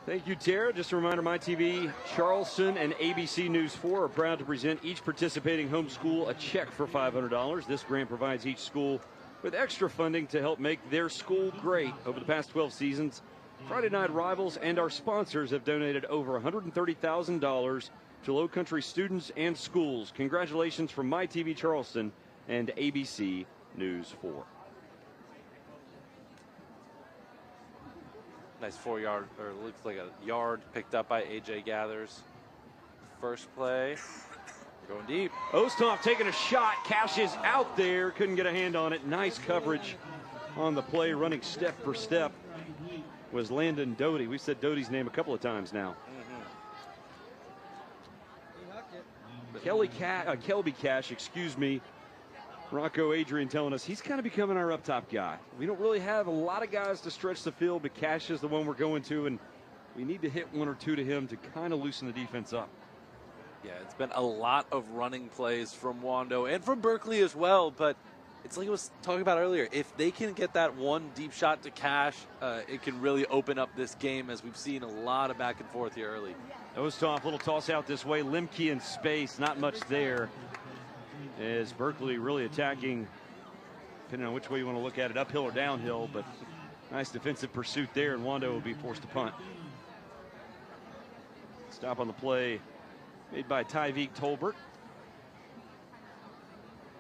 Thank you, Tara. Just a reminder, MyTV, Charleston, and ABC News 4 are proud to present each participating home school a check for $500. This grant provides each school with extra funding to help make their school great. Over the past 12 seasons, Friday Night Rivals and our sponsors have donated over $130,000 to Low Country students and schools. Congratulations from MyTV Charleston and ABC News 4. Nice 4-yard, or looks like a yard picked up by A.J. Gathers. First play, going deep. Osthoff taking a shot. Cash is out there. Couldn't get a hand on it. Nice coverage on the play, running step for step was Landon Doty. We said Doty's name a couple of times now. Kelby Cash, excuse me. Rocco Adrian telling us he's kind of becoming our up-top guy. We don't really have a lot of guys to stretch the field, but Cash is the one we're going to, and we need to hit one or two to him to kind of loosen the defense up. Yeah, it's been a lot of running plays from Wando and from Berkeley as well, but it's like I was talking about earlier. If they can get that one deep shot to Cash, it can really open up this game, as we've seen a lot of back and forth here early. Ostoff, little toss out this way. Limke in space, not much there. As Berkeley really attacking, depending on which way you want to look at it, uphill or downhill, but nice defensive pursuit there, and Wando will be forced to punt. Stop on the play made by Tyvik Tolbert.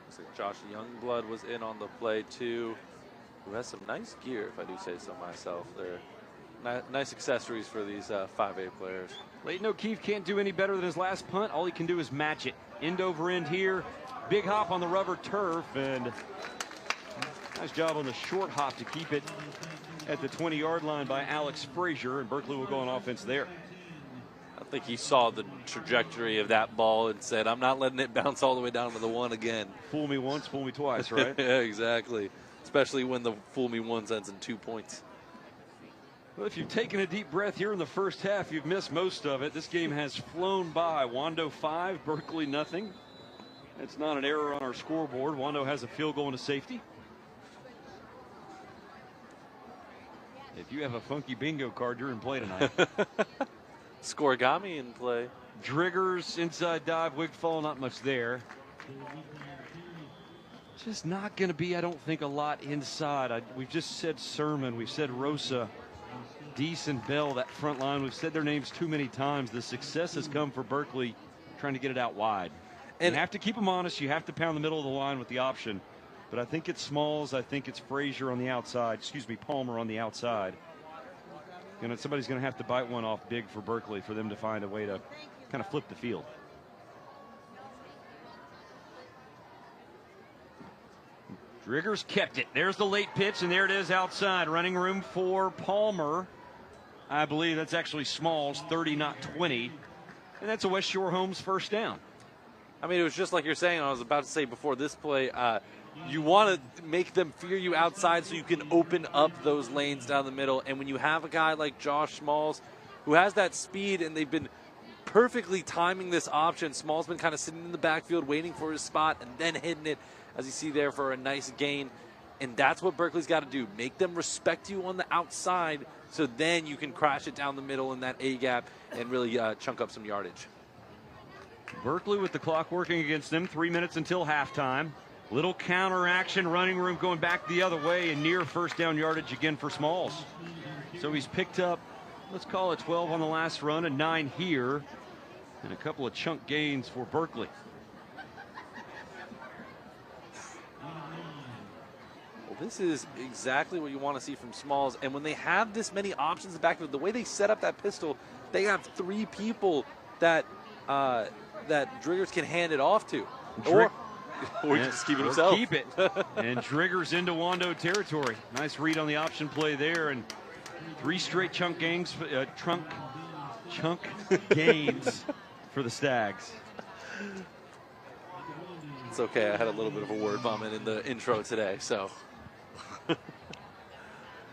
Looks like Josh Youngblood was in on the play too, who has some nice gear, if I do say so myself. They're nice accessories for these 5A players. Leighton O'Keefe can't do any better than his last punt. All he can do is match it. End over end here. Big hop on the rubber turf, and nice job on the short hop to keep it at the 20-yard line by Alex Frazier, and Berkeley will go on offense there. I think he saw the trajectory of that ball and said, I'm not letting it bounce all the way down to the one again. Fool me once, fool me twice, right? Yeah, exactly. Especially when the fool me once ends in 2 points. Well, if you've taken a deep breath here in the first half, you've missed most of it. This game has flown by. Wando 5, Berkeley nothing. It's not an error on our scoreboard. Wando has a field goal and a safety. If you have a funky bingo card, you're in play tonight. Scorigami in play. Driggers, inside dive, Wigfall, not much there. Just not going to be, I don't think, a lot inside. We've just said Sermon. We've said Rosa, Deese, and Bell, that front line. We've said their names too many times. The success has come for Berkeley trying to get it out wide. And you have to keep them honest. You have to pound the middle of the line with the option. But I think it's Smalls. I think it's Frazier on the outside. Excuse me, Palmer on the outside. Somebody's going to have to bite one off big for Berkeley for them to find a way to kind of flip the field. Driggers kept it. There's the late pitch, and there it is outside. Running room for Palmer. I believe that's actually Smalls, 30, not 20. And that's a West Shore Homes first down. I mean, it was just like you're saying, I was about to say before this play, you want to make them fear you outside so you can open up those lanes down the middle. And when you have a guy like Josh Smalls who has that speed, and they've been perfectly timing this option, Smalls been kind of sitting in the backfield waiting for his spot and then hitting it, as you see there, for a nice gain. And that's what Berkeley's got to do. Make them respect you on the outside so then you can crash it down the middle in that A-gap and really chunk up some yardage. Berkeley with the clock working against them. 3 minutes until halftime. Little counter action, running room going back the other way, and near first down yardage again for Smalls. So he's picked up, let's call it 12 on the last run, and 9 here, and a couple of chunk gains for Berkeley. Well, this is exactly what you want to see from Smalls. And when they have this many options in the backfield, the way they set up that pistol, they have 3 people that that Driggers can hand it off to. Or just keep it himself. Keep it. And Driggers into Wando territory. Nice read on the option play there, and 3 straight chunk gains for the Stags. It's okay. I had a little bit of a word vomit in the intro today, so.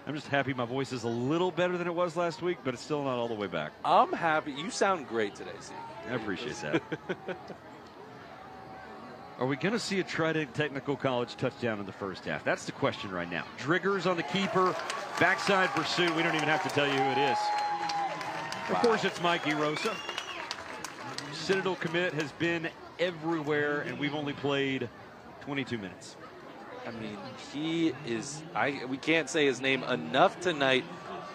I'm just happy my voice is a little better than it was last week, but it's still not all the way back. I'm happy. You sound great today, Zeke. I appreciate that. Are we going to see a Trident Technical College touchdown in the first half? That's the question right now. Driggers on the keeper, backside pursuit. We don't even have to tell you who it is. Of course, it's Mikey Rosa. Citadel commit has been everywhere, and we've only played 22 minutes. I mean, he is, we can't say his name enough tonight,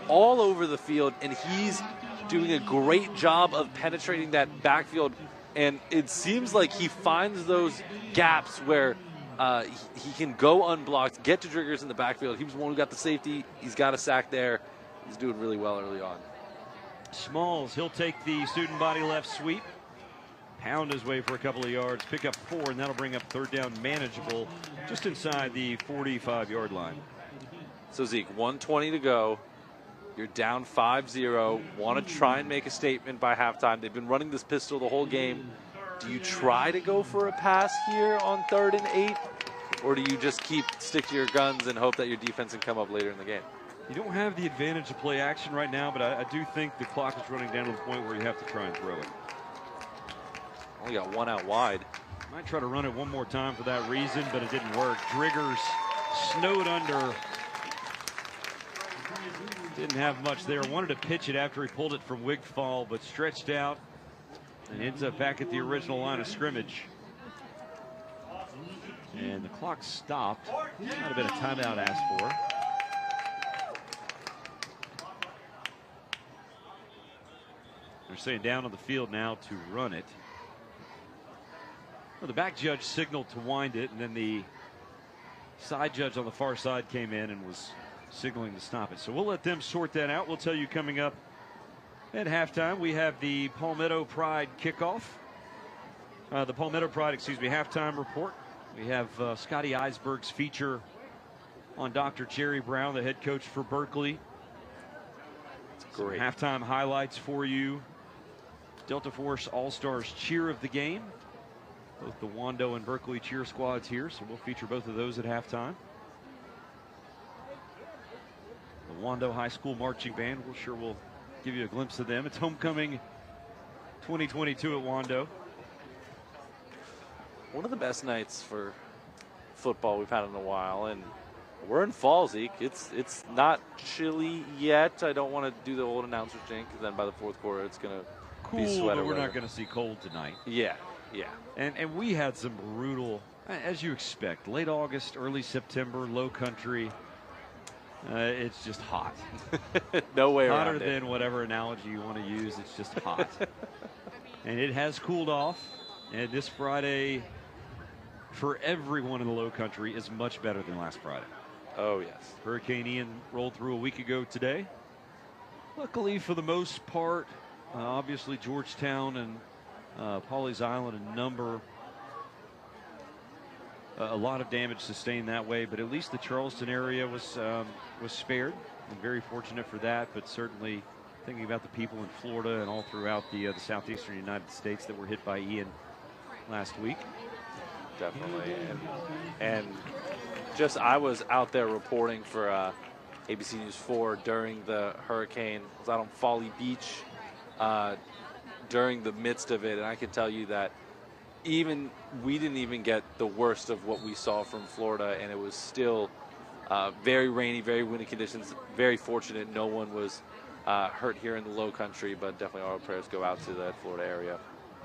all over the field, and he's doing a great job of penetrating that backfield. And it seems like he finds those gaps where he can go unblocked, get to Driggers in the backfield. He was the one who got the safety. He's got a sack there. He's doing really well early on. Smalls, he'll take the student body left sweep, pound his way for a couple of yards, pick up 4, and that'll bring up third down manageable just inside the 45-yard line. So, Zeke, 1:20 to go. You're down 5-0, want to try and make a statement by halftime. They've been running this pistol the whole game. Do you try to go for a pass here on 3rd and 8? Or do you just stick to your guns and hope that your defense can come up later in the game? You don't have the advantage of play action right now, but I do think the clock is running down to the point where you have to try and throw it. Only got one out wide. Might try to run it one more time for that reason, but it didn't work. Driggers snowed under. Didn't have much there. Wanted to pitch it after he pulled it from Wigfall, but stretched out and ends up back at the original line of scrimmage. And the clock stopped. Might have been a timeout asked for. They're saying down on the field now to run it. Well, the back judge signaled to wind it, and then the side judge on the far side came in and was signaling to stop it. So we'll let them sort that out. We'll tell you coming up at halftime. We have the Palmetto Pride kickoff. The Palmetto Pride, halftime report. We have Scotty Eisberg's feature on Dr. Jerry Brown, the head coach for Berkeley. Great. Some halftime highlights for you. Delta Force All-Stars cheer of the game. Both the Wando and Berkeley cheer squads here, so we'll feature both of those at halftime. The Wando High School marching band, we'll give you a glimpse of them. It's homecoming 2022 at Wando. One of the best nights for football we've had in a while, and we're in fall, Zeke. It's not chilly yet. I don't want to do the old announcer thing, because then by the fourth quarter it's going to cool, be sweater but we're weather. not going to see cold tonight. Yeah. And we had some brutal, as you expect, late August, early September, low country. It's just hot. No way around it. Hotter than whatever analogy you want to use. It's just hot. And it has cooled off. And this Friday, for everyone in the low country, is much better than last Friday. Oh, yes. Hurricane Ian rolled through a week ago today. Luckily, for the most part, obviously Georgetown and Pawleys Island, a lot of damage sustained that way, but at least the Charleston area was spared. I'm very fortunate for that, but certainly thinking about the people in Florida and all throughout the southeastern United States that were hit by Ian last week. Definitely. And just I was out there reporting for ABC News 4 during the hurricane. I was out on Folly Beach during the midst of it, and I can tell you that we didn't even get the worst of what we saw from Florida, and it was still very rainy, very windy conditions. Very fortunate no one was hurt here in the low country, but definitely our prayers go out to that Florida area.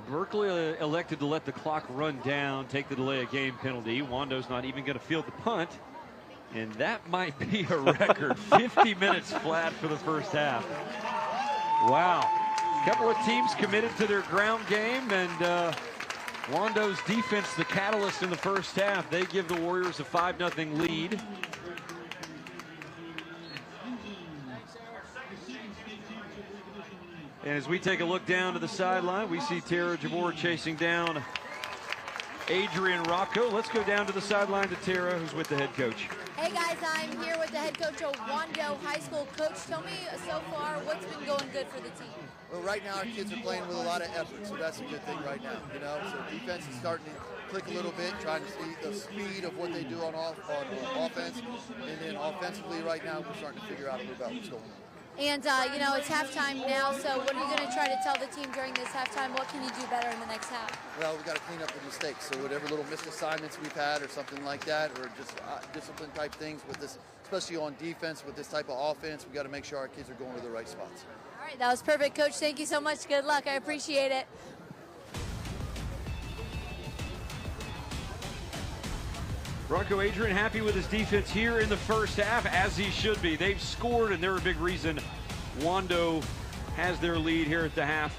Berkeley elected to let the clock run down, take the delay of game penalty. Wando's not even going to field the punt, and that might be a record. 50 minutes flat for the first half. Wow. A couple of teams committed to their ground game, and Wando's defense, the catalyst in the first half. They give the Warriors a 5-0 lead. And as we take a look down to the sideline, we see Tara Jabor chasing down Adrian Rocco. Let's go down to the sideline to Tara, who's with the head coach. Hey guys, I'm here with the head coach of Wando High School. Coach, tell me so far what's been going good for the team. Well, right now our kids are playing with a lot of effort, so that's a good thing right now. You know, so defense is starting to click a little bit, trying to see the speed of what they do on offense, and then offensively right now we're starting to figure out a little about what's going on. And, you know, it's halftime now, so what are you going to try to tell the team during this halftime? What can you do better in the next half? Well, we've got to clean up the mistakes. So whatever little missed assignments we've had or something like that, or just discipline type things with this, especially on defense with this type of offense, we've got to make sure our kids are going to the right spots. All right, that was perfect, Coach. Thank you so much. Good luck. I appreciate it. Rocco Adrian happy with his defense here in the first half, as he should be. They've scored, and they're a big reason Wando has their lead here at the half.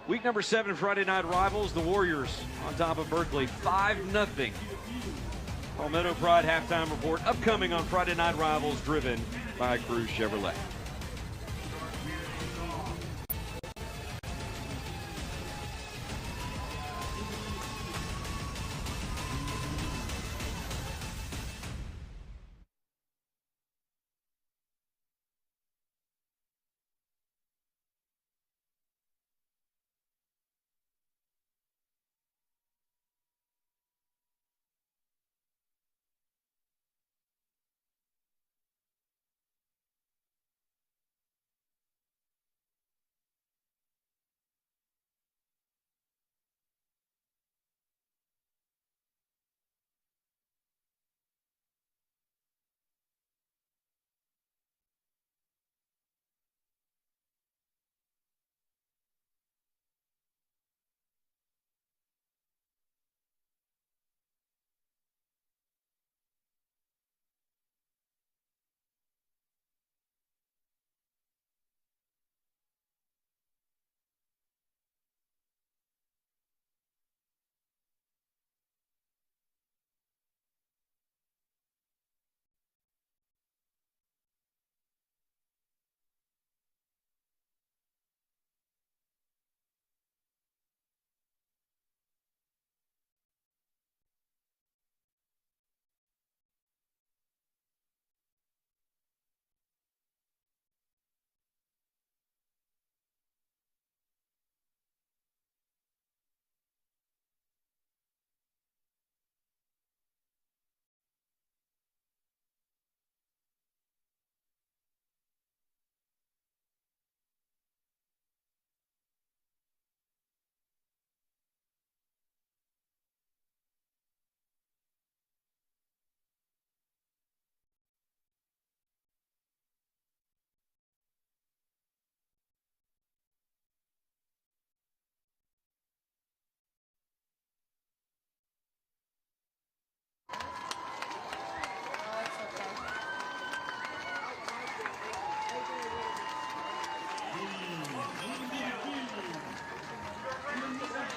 Week number 7, Friday Night Rivals, the Warriors on top of Berkeley, 5-0. Palmetto Pride halftime report upcoming on Friday Night Rivals, driven by Cruz Chevrolet.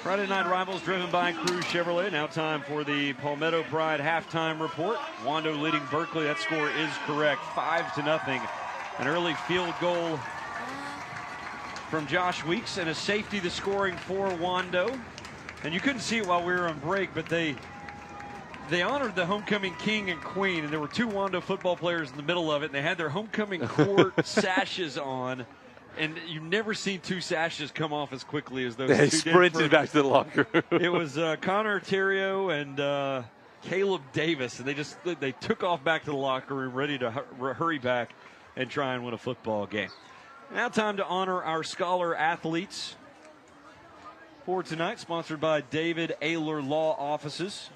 Friday Night Rivals driven by Cruz Chevrolet. Now time for the Palmetto Pride halftime report. Wando leading Berkeley. That score is correct, 5-0. An early field goal from Josh Weeks and a safety the scoring for Wando. And you couldn't see it while we were on break, but they honored the homecoming king and queen, and there were two Wando football players in the middle of it, and they had their homecoming court sashes on. And you've never seen two sashes come off as quickly as those They two sprinted did. back to the locker room. It was Connor Terrio and Caleb Davis, and they took off back to the locker room, ready to hurry back and try and win a football game. Now time to honor our scholar athletes for tonight, sponsored by David Ayler Law Offices.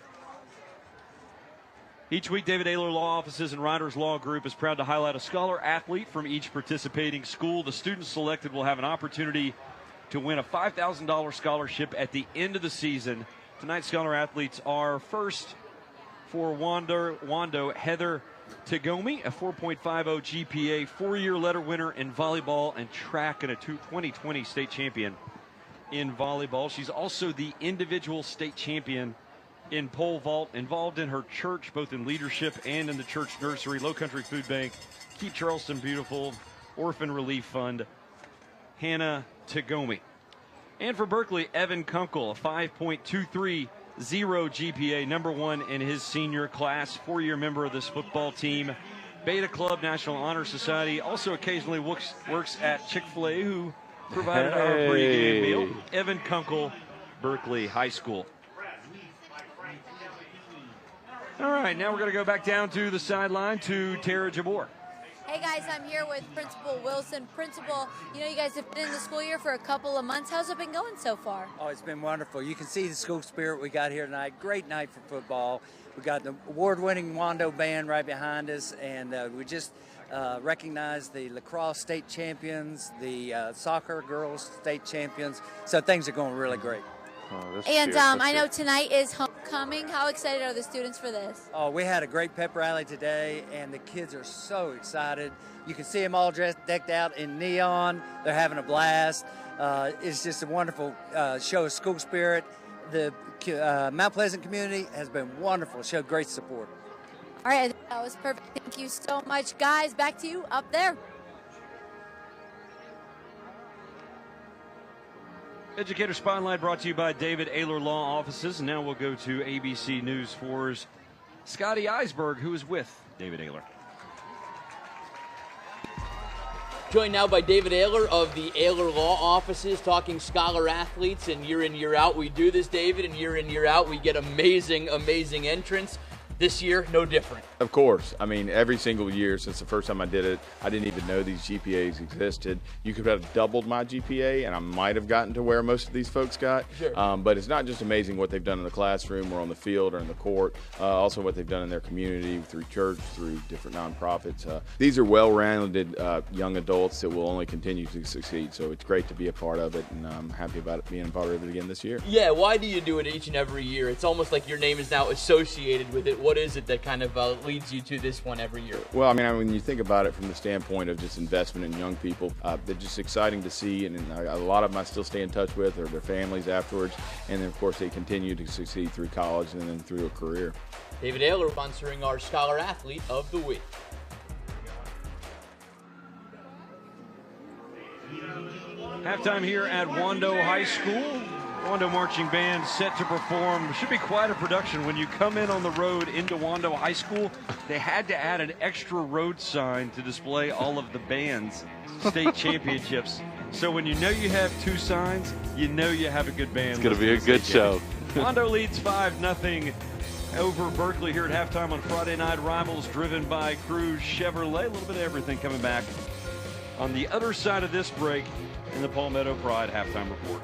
Each week, David Ayler Law Offices and Riders Law Group is proud to highlight a scholar athlete from each participating school. The students selected will have an opportunity to win a $5,000 scholarship at the end of the season. Tonight's scholar athletes are first for Wando, Heather Tagomi, a 4.50 GPA, four-year letter winner in volleyball and track, and a 2020 state champion in volleyball. She's also the individual state champion in pole vault, involved in her church, both in leadership and in the church nursery, Low Country Food Bank, Keep Charleston Beautiful, Orphan Relief Fund, Hannah Tagomi. And for Berkeley, Evan Kunkel, a 5.230 GPA, number one in his senior class, four-year member of this football team, Beta Club, National Honor Society, also occasionally works at Chick-fil-A, who provided our pregame meal. Evan Kunkel, Berkeley High School. All right, now we're going to go back down to the sideline to Tara Jabor. Hey guys, I'm here with Principal Wilson. Principal, you know you guys have been in the school year for a couple of months. How's it been going so far? Oh, it's been wonderful. You can see the school spirit we got here tonight. Great night for football. We got the award-winning Wando band right behind us, and we just recognized the lacrosse state champions, the soccer girls state champions. So things are going really great. Oh, and I know tonight is homecoming. How excited are the students for this? Oh, we had a great pep rally today, and the kids are so excited. You can see them all decked out in neon. They're having a blast. It's just a wonderful show of school spirit. The Mount Pleasant community has been wonderful. Showed great support. All right, that was perfect. Thank you so much, guys. Back to you up there. Educator Spotlight brought to you by David Ayler Law Offices. And now we'll go to ABC News 4's Scotty Eisberg, who is with David Ayler. Joined now by David Ayler of the Ayler Law Offices, talking scholar athletes, and year in, year out we do this, David, and year in, year out we get amazing entrants. This year, no different. Of course. I mean, every single year since the first time I did it, I didn't even know these GPAs existed. You could have doubled my GPA, and I might have gotten to where most of these folks got. Sure. But it's not just amazing what they've done in the classroom or on the field or in the court, also what they've done in their community, through church, through different nonprofits. These are well-rounded young adults that will only continue to succeed, so it's great to be a part of it, and I'm happy about it being a part of it again this year. Yeah, why do you do it each and every year? It's almost like your name is now associated with it. What is it that kind of leads you to this one every year? Well, I mean, when you think about it from the standpoint of just investment in young people, they're just exciting to see, and a lot of them I still stay in touch with, or their families afterwards, and then of course they continue to succeed through college and then through a career. David Ayler sponsoring our Scholar Athlete of the Week. Halftime here at Wando High School. Wando Marching Band set to perform. Should be quite a production. When you come in on the road into Wando High School, they had to add an extra road sign to display all of the band's state championships. So when you know you have two signs, you know you have a good band. It's going to be a good show. Wando leads 5-0 over Berkeley here at halftime on Friday Night Rivals, driven by Cruz Chevrolet. A little bit of everything coming back on the other side of this break in the Palmetto Pride halftime report.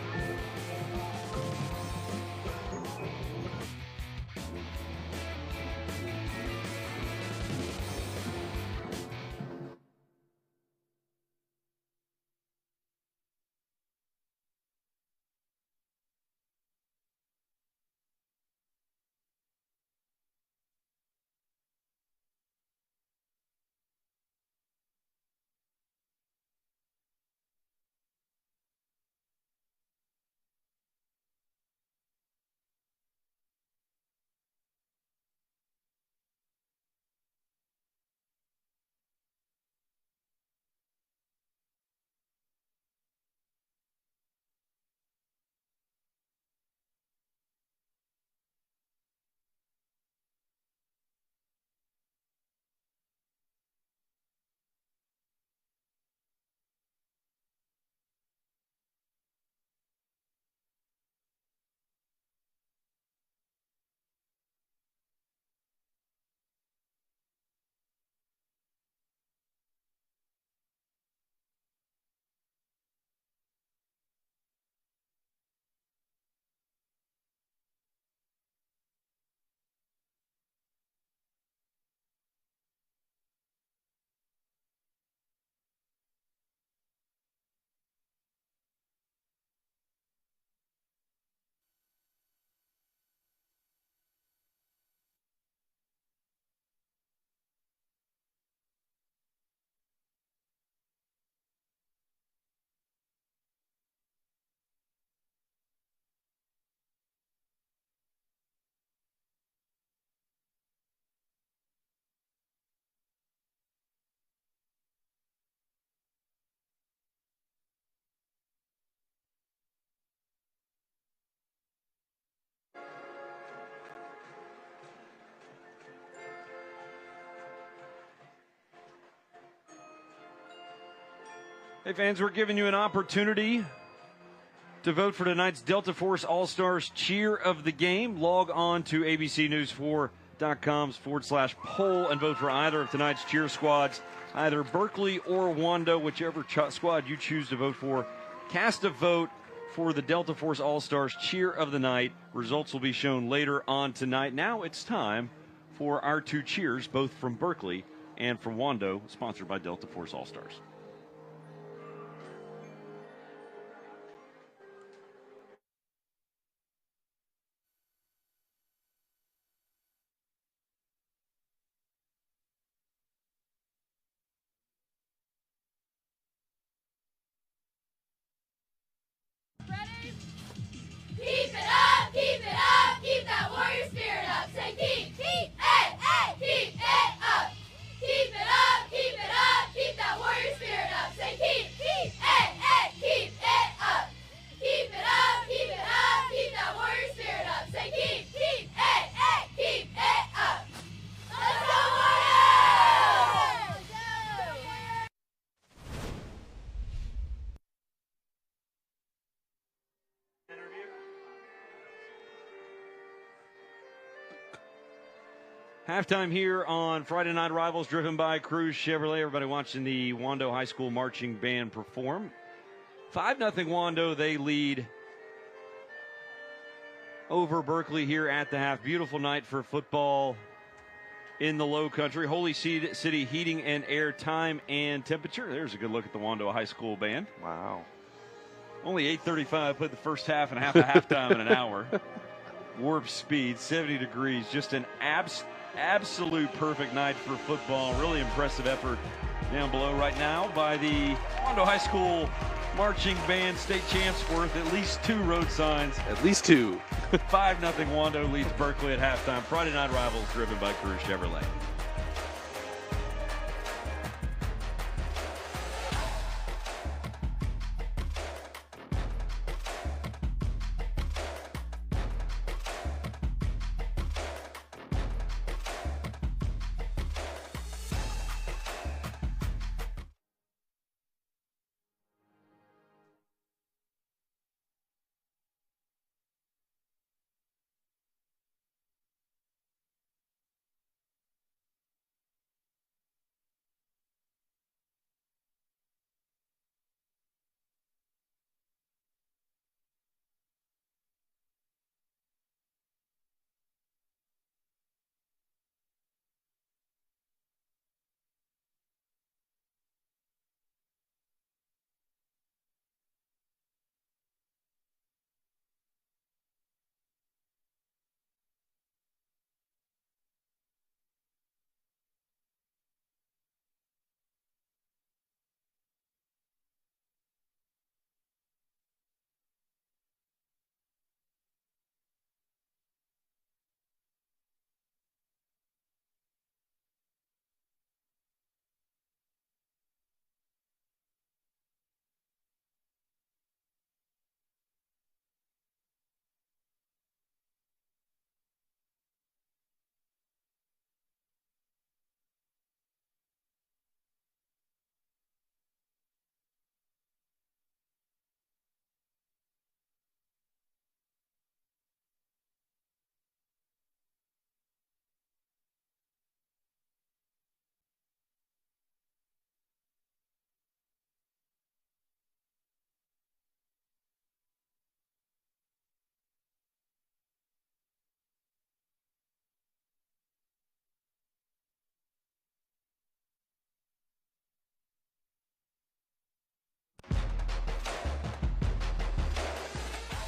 Hey, fans, we're giving you an opportunity to vote for tonight's Delta Force All-Stars Cheer of the Game. Log on to abcnews4.com/poll and vote for either of tonight's cheer squads, either Berkeley or Wando, whichever squad you choose to vote for. Cast a vote for the Delta Force All-Stars Cheer of the Night. Results will be shown later on tonight. Now it's time for our two cheers, both from Berkeley and from Wando, sponsored by Delta Force All-Stars. Keep it up, keep it up, keep that warrior spirit up. Say keep it up. Keep it up, keep that warrior spirit up. Say keep it up. Keep it up, keep that warrior spirit up. Say keep it up. Let's go Warriors! Halftime here on Friday Night Rivals, driven by Cruz Chevrolet. Everybody watching the Wando High School marching band perform. 5-0 Wando. They lead over Berkeley here at the half. Beautiful night for football in the Low Country. Holy City Heating and Air time and temperature. There's a good look at the Wando High School band. Wow. Only 8:35. Put the first half and half of halftime in an hour. Warp speed, 70 degrees. Just an absolute perfect night for football. Really impressive effort down below right now by the Wando High School marching band. State champs worth at least 2 road signs. At least 2. 5-0 Wando leads Berkeley at halftime. Friday Night Rivals driven by Cruz Chevrolet.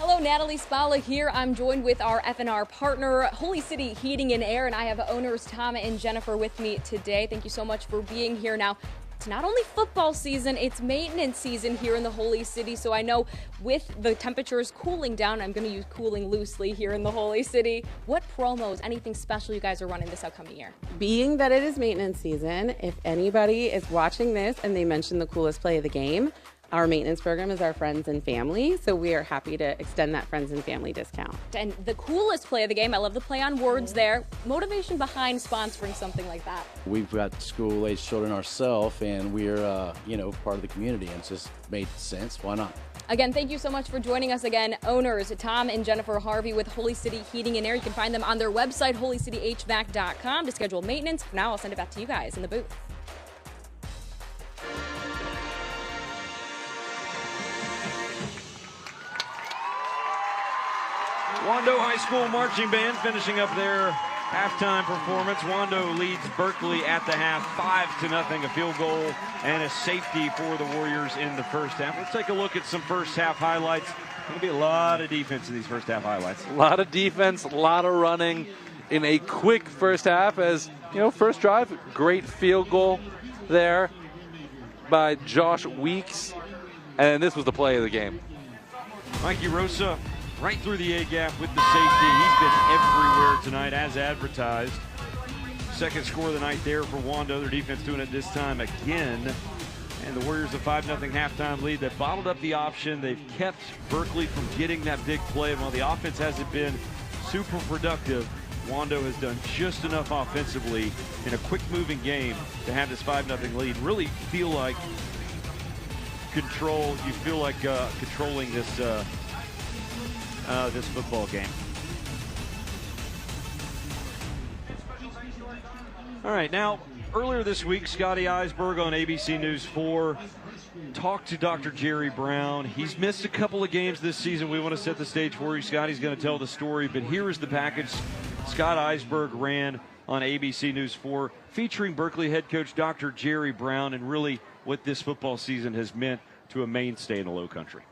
Hello, Natalie Spalla here. I'm joined with our F&R partner, Holy City Heating and Air, and I have owners Tom and Jennifer with me today. Thank you so much for being here. Now, it's not only football season, it's maintenance season here in the Holy City. So I know with the temperatures cooling down, I'm going to use cooling loosely here in the Holy City. What promos, anything special you guys are running this upcoming year? Being that it is maintenance season, if anybody is watching this and they mention the coolest play of the game, Our maintenance program is our friends and family, so we are happy to extend that friends and family discount. And the coolest play of the game, I love the play on words there, motivation behind sponsoring something like that. We've got school-age children ourselves, and we're, part of the community, and it's just made sense. Why not? Again, thank you so much for joining us again. Owners Tom and Jennifer Harvey with Holy City Heating and Air. You can find them on their website, holycityhvac.com, to schedule maintenance. For now, I'll send it back to you guys in the booth. Wando High School marching band finishing up their halftime performance. Wando leads Berkeley at the half, 5-0, a field goal and a safety for the Warriors in the first half. Let's take a look at some first half highlights. There'll be a lot of defense in these first half highlights. A lot of defense, a lot of running in a quick first half. As first drive, great field goal there by Josh Weeks, and this was the play of the game. Mikey Rosa right through the A-gap with the safety. He's been everywhere tonight as advertised. Second score of the night there for Wando. Their defense doing it this time again. And the Warriors a 5-0 halftime lead that bottled up the option. They've kept Berkeley from getting that big play. And while the offense hasn't been super productive, Wando has done just enough offensively in a quick-moving game to have this 5-0 lead. Really feel like control. You feel like controlling this this football game. All right, now earlier this week, Scotty Eisberg on ABC News 4 talked to Dr. Jerry Brown. He's missed a couple of games this season. We want to set the stage for you. Scotty's going to tell the story, but here is the package Scott Eisberg ran on ABC News 4 featuring Berkeley head coach Dr. Jerry Brown and really what this football season has meant to a mainstay in the Low Country.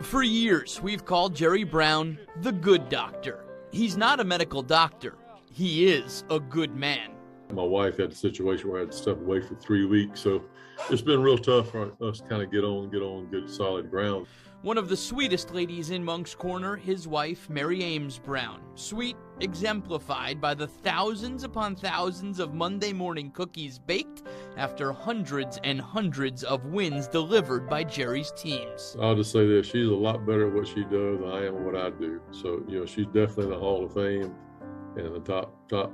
For years, we've called Jerry Brown the good doctor. He's not a medical doctor. He is a good man. My wife had a situation where I had to step away for 3 weeks, so it's been real tough for us to kind of get on good solid ground. One of the sweetest ladies in Monk's Corner, his wife, Mary Ames Brown. Sweet, exemplified by the thousands upon thousands of Monday morning cookies baked after hundreds and hundreds of wins delivered by Jerry's teams. I'll just say this, she's a lot better at what she does than I am at what I do. So, she's definitely in the Hall of Fame and the top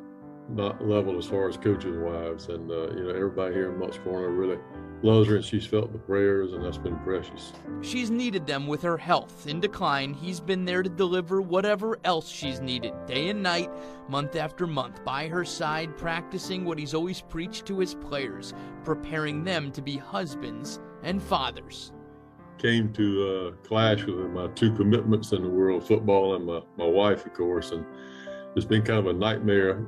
level as far as coaches' wives. And, everybody here in Monk's Corner really loves her, and she's felt the prayers, and that's been precious. She's needed them with her health in decline. He's been there to deliver whatever else she's needed, day and night, month after month, by her side, practicing what he's always preached to his players, preparing them to be husbands and fathers. Came to clash with my two commitments in the world, football and my wife, of course, and it's been kind of a nightmare.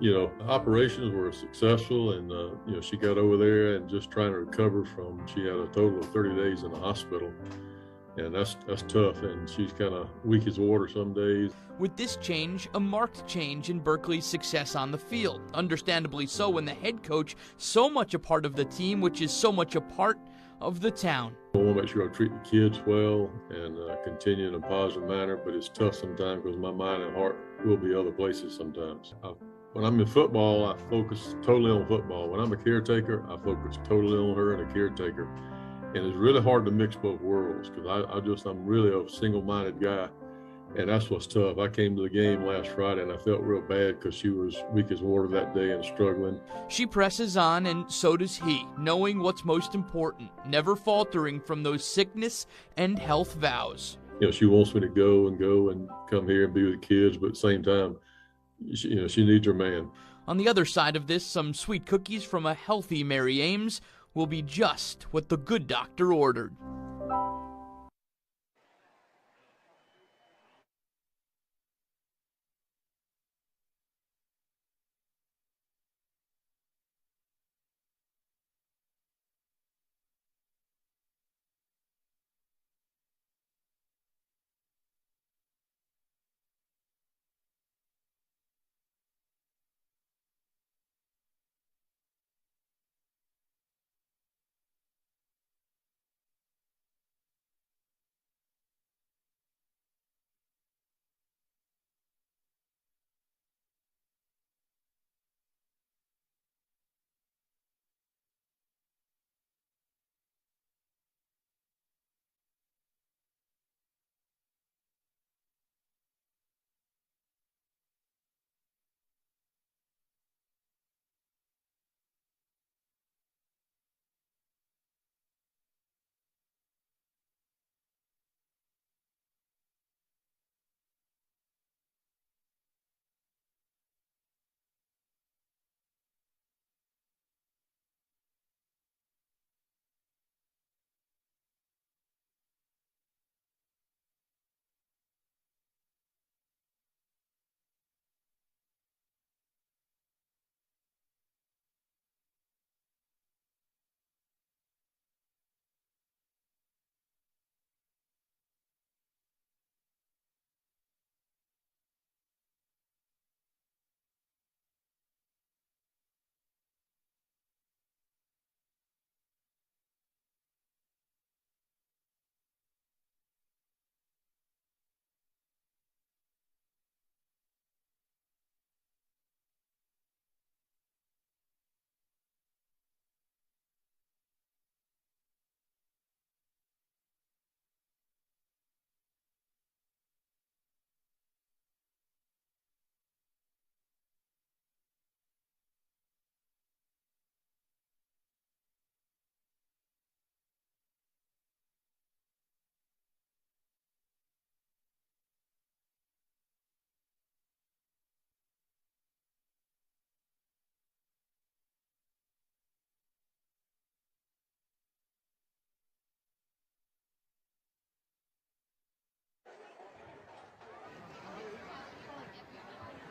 Operations were successful, and she got over there and just trying to recover from. She had a total of 30 days in the hospital, and that's tough. And she's kind of weak as water some days. With this change, a marked change in Berkeley's success on the field. Understandably so, when the head coach, so much a part of the team, which is so much a part of the town. I want to make sure I treat the kids well and continue in a positive manner, but it's tough sometimes because my mind and heart will be other places sometimes. When I'm in football, I focus totally on football. When I'm a caretaker, I focus totally on her and a caretaker. And it's really hard to mix both worlds because I'm really a single-minded guy. And that's what's tough. I came to the game last Friday and I felt real bad because she was weak as water that day and struggling. She presses on, and so does he, knowing what's most important, never faltering from those sickness and health vows. She wants me to go and come here and be with the kids, but at the same time, she needs her man. On the other side of this, some sweet cookies from a healthy Mary Ames will be just what the good doctor ordered.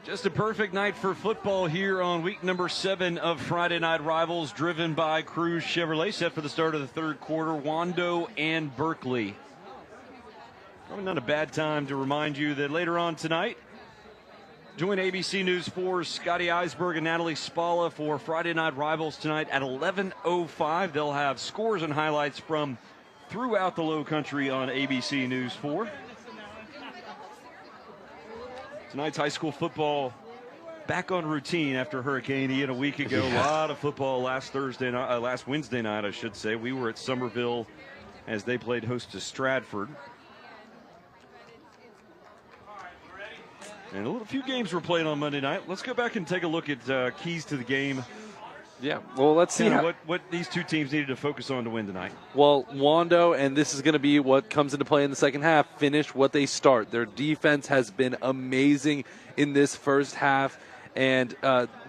Just a perfect night for football here on week number 7 of Friday Night Rivals, driven by Cruz Chevrolet. Set for the start of the third quarter, Wando and Berkeley. Probably not a bad time to remind you that later on tonight, join ABC News 4's Scotty Eisberg and Natalie Spalla for Friday Night Rivals tonight at 11:05. They'll have scores and highlights from throughout the Low Country on ABC News 4. Tonight's high school football back on routine after Hurricane Ian a week ago. A lot of football last Wednesday night, I should say. We were at Somerville as they played host to Stratford. And a few games were played on Monday night. Let's go back and take a look at keys to the game. Yeah, well, let's see what these two teams needed to focus on to win tonight. Well, Wando, and this is going to be what comes into play in the second half, finish what they start. Their defense has been amazing in this first half, and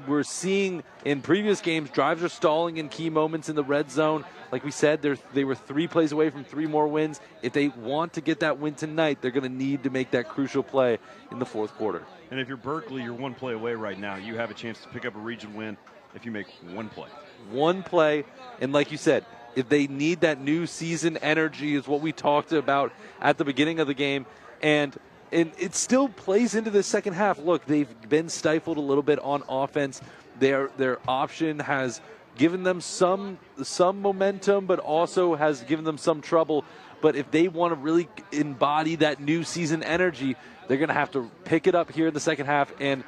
we're seeing in previous games, drives are stalling in key moments in the red zone. Like we said, they were 3 plays away from 3 more wins. If they want to get that win tonight, they're going to need to make that crucial play in the fourth quarter. And if you're Berkeley, you're 1 play away right now. You have a chance to pick up a region win if you make 1 play. 1 play, and like you said, if they need that new season energy is what we talked about at the beginning of the game, and it still plays into the second half. Look, they've been stifled a little bit on offense. Their option has given them some momentum, but also has given them some trouble. But if they want to really embody that new season energy, they're going to have to pick it up here in the second half. And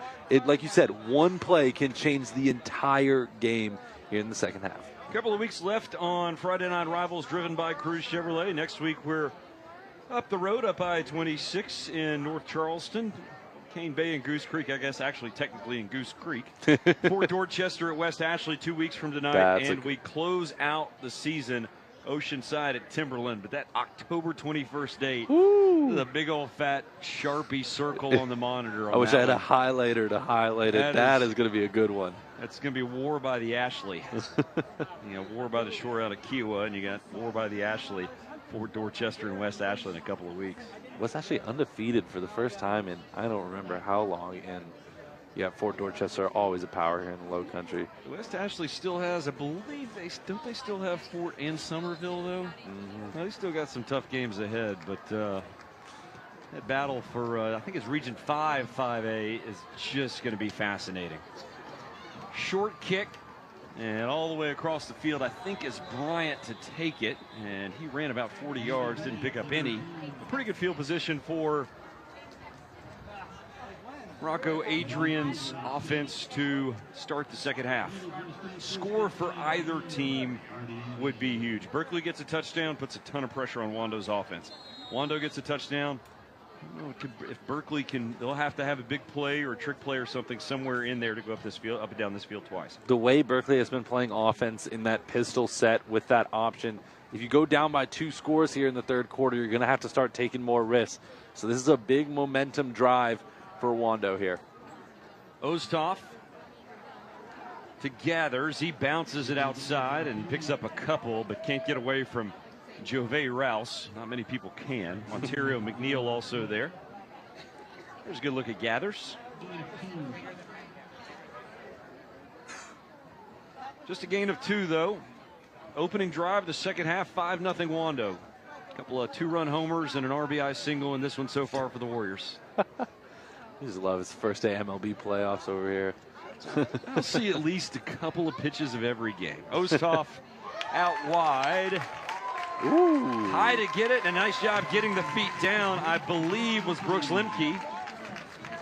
like you said, 1 play can change the entire game here in the second half. A couple of weeks left on Friday Night Rivals, driven by Cruz Chevrolet. Next week, we're up the road, up I-26 in North Charleston. Cane Bay and Goose Creek, I guess actually technically in Goose Creek. Fort Dorchester at West Ashley 2 weeks from tonight. We close out the season Oceanside at Timberland. But that October 21st date, the big old fat Sharpie circle on the monitor. I wish I had a highlighter to highlight it. That is going to be a good one. That's going to be War by the Ashley. War by the shore out of Kiowa, and you got War by the Ashley, Fort Dorchester and West Ashley in a couple of weeks. Was actually undefeated for the first time in I don't remember how long. And yeah, Fort Dorchester always a power here in the Low Country. West Ashley still has, I believe, they still have Fort and Somerville though. Well, they still got some tough games ahead, but that battle for I think it's Region 5 5A is just going to be fascinating. Short kick. And all the way across the field, I think, is Bryant to take it. And he ran about 40 yards, didn't pick up any. A pretty good field position for Rocco Adrian's offense to start the second half. Score for either team would be huge. Berkeley gets a touchdown, puts a ton of pressure on Wando's offense. Wando gets a touchdown. I don't know if Berkeley can, they'll have to have a big play or a trick play or something somewhere in there to go up and down this field twice. The way Berkeley has been playing offense in that pistol set with that option, if you go down by 2 scores here in the third quarter, you're going to have to start taking more risks. So this is a big momentum drive for Wando here. Osthoff to Gathers. He bounces it outside and picks up a couple, but can't get away from Jove Rouse. Not many people can. Ontario McNeil also there. There's a good look at Gathers. Just a gain of 2, though. Opening drive, the second half, 5-0 Wando. A couple of 2-run homers and an RBI single in this one so far for the Warriors. I just love his first day MLB playoffs over here. I'll see at least a couple of pitches of every game. Osthoff out wide. Ooh. High to get it, and a nice job getting the feet down, I believe, was Brooks Lemke.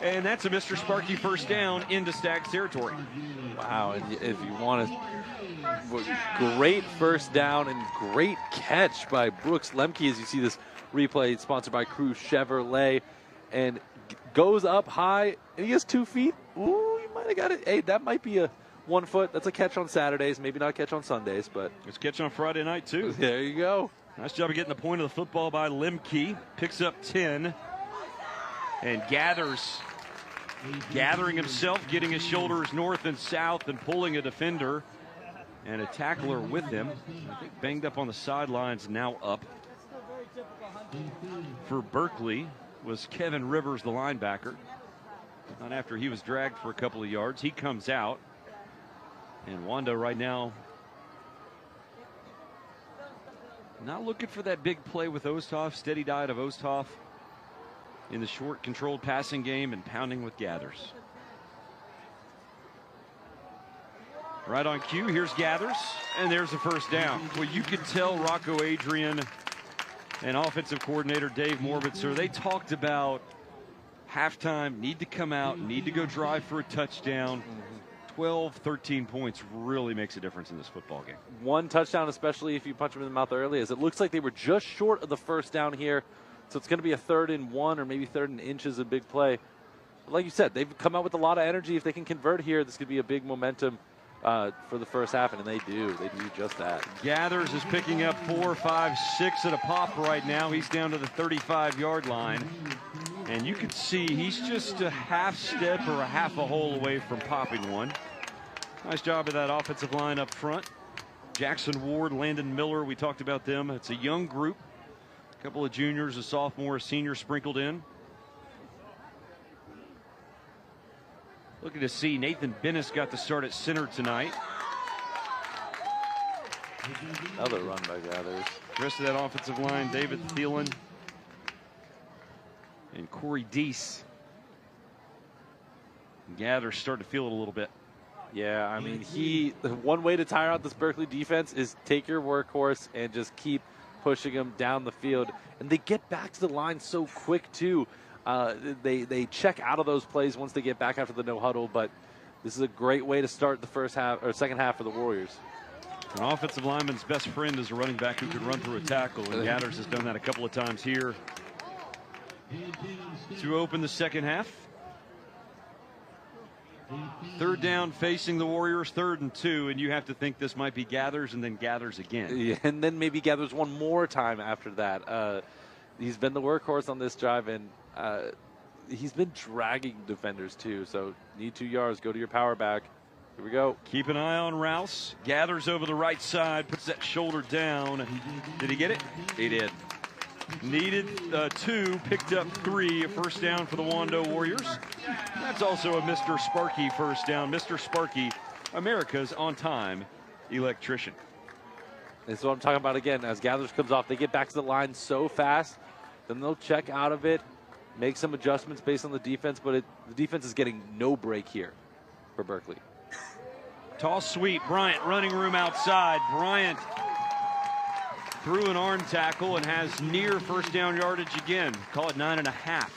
And that's a Mr. Sparky first down into Stags territory. Wow, and if you want to, great first down and great catch by Brooks Lemke as you see this replay sponsored by Cruz Chevrolet. And goes up high, and he has 2 feet. Ooh, you might have got it. Hey, that might be a 1 foot. That's a catch on Saturdays, maybe not a catch on Sundays, but it's a catch on Friday night too. There you go. Nice job of getting the point of the football by Lemke. Picks up 10 and gathers, gathering himself, getting his shoulders north and south and pulling a defender and a tackler with him. I think banged up on the sidelines, now up. For Berkeley was Kevin Rivers, the linebacker. Not after he was dragged for a couple of yards. He comes out. And Wando right now not looking for that big play with Osthoff. Steady diet of Osthoff in the short controlled passing game and pounding with Gathers. Right on cue, here's Gathers, and there's a first down. Well, you could tell Rocco Adrian and offensive coordinator Dave Morbitzer, they talked about halftime, need to come out, need to go drive for a touchdown. 12, 13 points really makes a difference in this football game. One touchdown, especially if you punch them in the mouth early, as it looks like they were just short of the first down here. So it's going to be a 3rd and 1 or maybe 3rd and inches, a big play. But like you said, they've come out with a lot of energy. If they can convert here, this could be a big momentum for the first half, and they do. They do just that. Gathers is picking up 4, 5, 6 at a pop right now. He's down to the 35-yard line. And you can see he's just a half step or a half a hole away from popping one. Nice job of that offensive line up front. Jackson Ward, Landon Miller, we talked about them. It's a young group. A couple of juniors, a sophomore, a senior sprinkled in. Looking to see Nathan Bennis got the start at center tonight. Another run by Gathers. The rest of that offensive line, David Thielen and Corey Deese. Gathers starting to feel it a little bit. Yeah, I mean, one way to tire out this Berkeley defense is take your workhorse and just keep pushing them down the field. And they get back to the line so quick, too. They check out of those plays once they get back after the no huddle, but this is a great way to start the first half or second half for the Warriors. An offensive lineman's best friend is a running back who can run through a tackle, and Gathers has done that a couple of times here to open the second half. 3rd down facing the Warriors, 3rd and 2, and you have to think this might be Gathers and then Gathers again. Yeah, and then maybe Gathers one more time after that. He's been the workhorse on this drive, and he's been dragging defenders too. So need 2 yards, go to your power back. Here we go. Keep an eye on Rouse. Gathers over the right side, puts that shoulder down. Did he get it? He did. Needed 2, picked up 3, a first down for the Wando Warriors. That's also a Mr. Sparky first down. Mr. Sparky, America's on-time electrician. That's what I'm talking about again. As Gathers comes off, they get back to the line so fast, then they'll check out of it, make some adjustments based on the defense, but the defense is getting no break here for Berkeley. Toss sweep, Bryant running room outside. Bryant through an arm tackle and has near first down yardage again. Call it 9.5.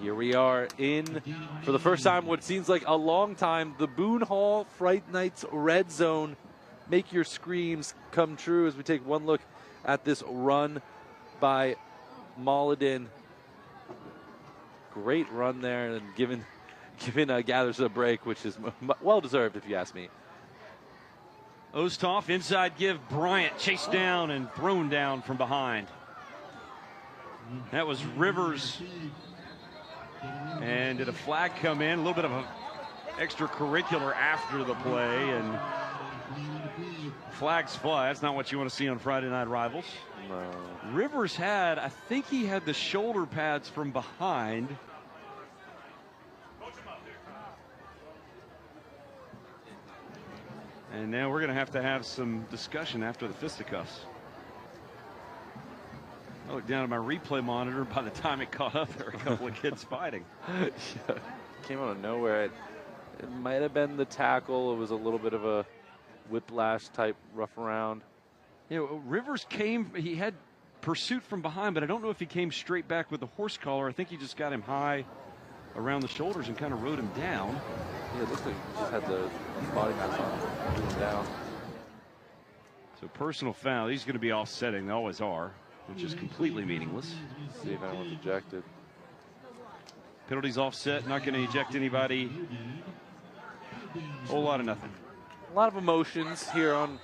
Here we are in, for the first time, what seems like a long time, the Boone Hall Fright Nights Red Zone. Make your screams come true as we take one look at this run by Mulliden. Great run there and giving Gathers a break, which is well deserved if you ask me. Osthoff inside give, Bryant chased down and thrown down from behind. That was Rivers. And did a flag come in? A little bit of an extracurricular after the play, and flags fly. That's not what you want to see on Friday Night Rivals. No. Rivers had, I think he had the shoulder pads from behind. And now we're going to have some discussion after the fisticuffs. I looked down at my replay monitor. By the time it caught up, there were a couple of kids fighting. Yeah. Came out of nowhere. It might have been the tackle. It was a little bit of a whiplash type rough around. Yeah, Rivers came, he had pursuit from behind, but I don't know if he came straight back with the horse collar. I think he just got him high around the shoulders and kind of rode him down. Yeah, it looks like he just had the body mass on him, rode him down. So personal foul. He's going to be offsetting. They always are, which is completely meaningless. Let's see if anyone's ejected. Penalties offset, not going to eject anybody. Whole lot of nothing. A lot of emotions here on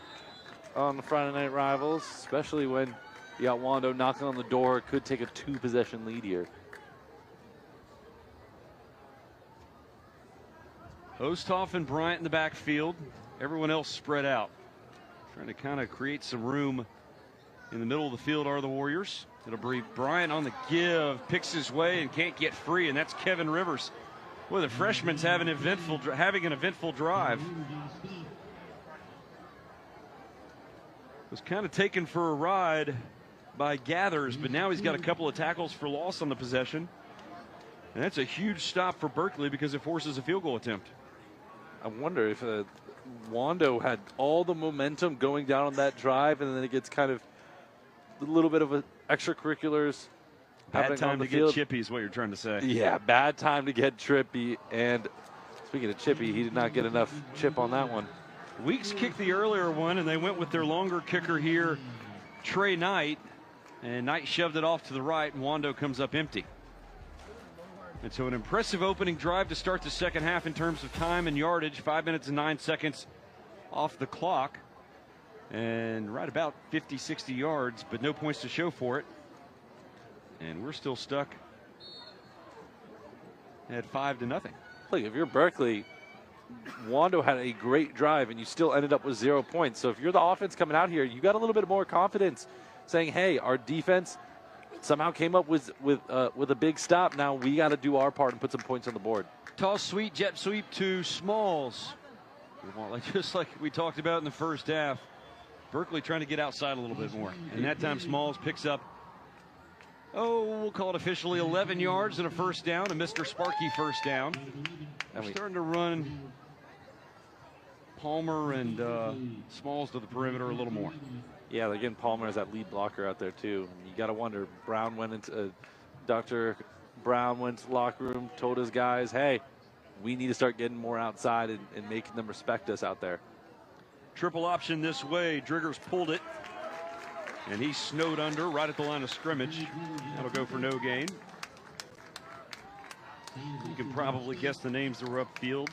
the Friday Night Rivals, especially when you got Wando knocking on the door. Could take a 2-possession lead here. Osthoff and Bryant in the backfield. Everyone else spread out. Trying to kind of create some room in the middle of the field are the Warriors. It'll be Bryant on the give, picks his way and can't get free, and that's Kevin Rivers. Boy, the freshman's having an eventful drive. Was kind of taken for a ride by Gathers, but now he's got a couple of tackles for loss on the possession. And that's a huge stop for Berkeley because it forces a field goal attempt. I wonder if Wando had all the momentum going down on that drive, and then it gets kind of a little bit of a extracurriculars. Bad time to get chippy is what you're trying to say. Yeah, bad time to get trippy. And speaking of chippy, he did not get enough chip on that one. Weeks kicked the earlier one, and they went with their longer kicker here, Trey Knight. And Knight shoved it off to the right, and Wando comes up empty. And so an impressive opening drive to start the second half in terms of time and yardage. 5 minutes and 9 seconds off the clock. And right about 50, 60 yards, but no points to show for it. And we're still stuck at 5-0. Look, if you're Berkeley, Wando had a great drive, and you still ended up with 0 points. So if you're the offense coming out here, you got a little bit more confidence, saying, "Hey, our defense somehow came up with a big stop. Now we got to do our part and put some points on the board." Toss sweep, jet sweep to Smalls. Just like we talked about in the first half, Berkeley trying to get outside a little bit more, and that time Smalls picks up, we'll call it officially 11 yards and a first down, a Mr. Sparky first down. And we're starting to run Palmer and Smalls to the perimeter a little more. Yeah, again, Palmer is that lead blocker out there too. And you got to wonder, Brown went into Dr. Brown went to the locker room, told his guys, "Hey, we need to start getting more outside and making them respect us out there." Triple option this way. Driggers pulled it, and he snowed under right at the line of scrimmage. That'll go for no gain. You can probably guess the names that were upfield.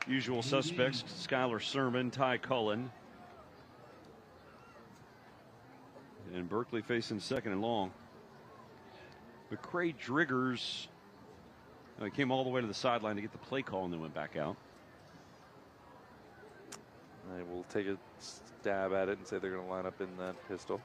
Usual suspects: Skylar Sermon, Ty Cullen. And Berkeley facing second and long. McCray Driggers came all the way to the sideline to get the play call and then went back out. I will take a stab at it and say they're going to line up in that pistol.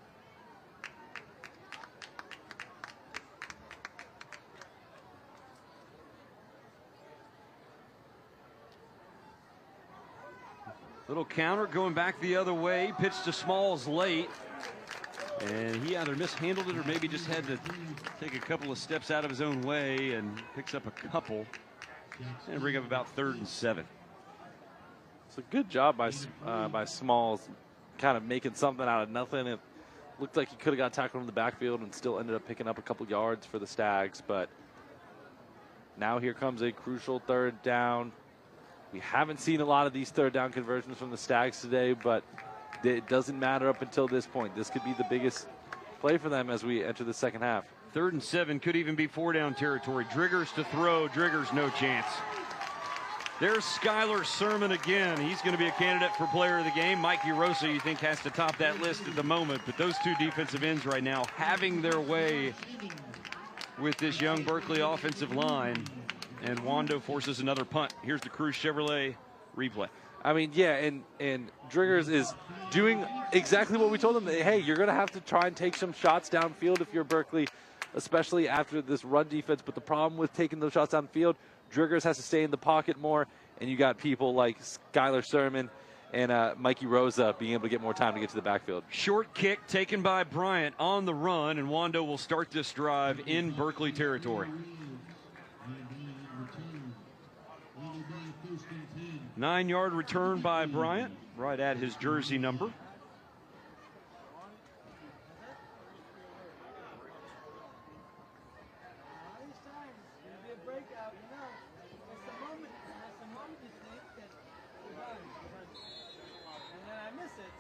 Little counter going back the other way. Pitch to Smalls late. And he either mishandled it or maybe just had to take a couple of steps out of his own way, and picks up a couple and bring up about 3rd and 7. It's a good job by Smalls, kind of making something out of nothing. It looked like he could have got tackled in the backfield and still ended up picking up a couple yards for the Stags. But now here comes a crucial 3rd down. We haven't seen a lot of these 3rd down conversions from the Stags today, but it doesn't matter up until this point. This could be the biggest play for them as we enter the second half. 3rd and 7, could even be 4-down territory. Driggers to throw. Driggers no chance. There's Skylar Sermon again. He's going to be a candidate for player of the game. Mikey Rosa, you think, has to top that list at the moment. But those two defensive ends right now having their way with this young Berkeley offensive line. And Wando forces another punt. Here's the Cruz Chevrolet replay. I mean, yeah, and Driggers is doing exactly what we told him. Hey, you're going to have to try and take some shots downfield if you're Berkeley, especially after this run defense. But the problem with taking those shots downfield, Driggers has to stay in the pocket more, and you got people like Skylar Sermon and Mikey Rosa being able to get more time to get to the backfield. Short kick taken by Bryant on the run, and Wando will start this drive in Berkeley territory. 9-yard return by Bryant, right at his jersey number.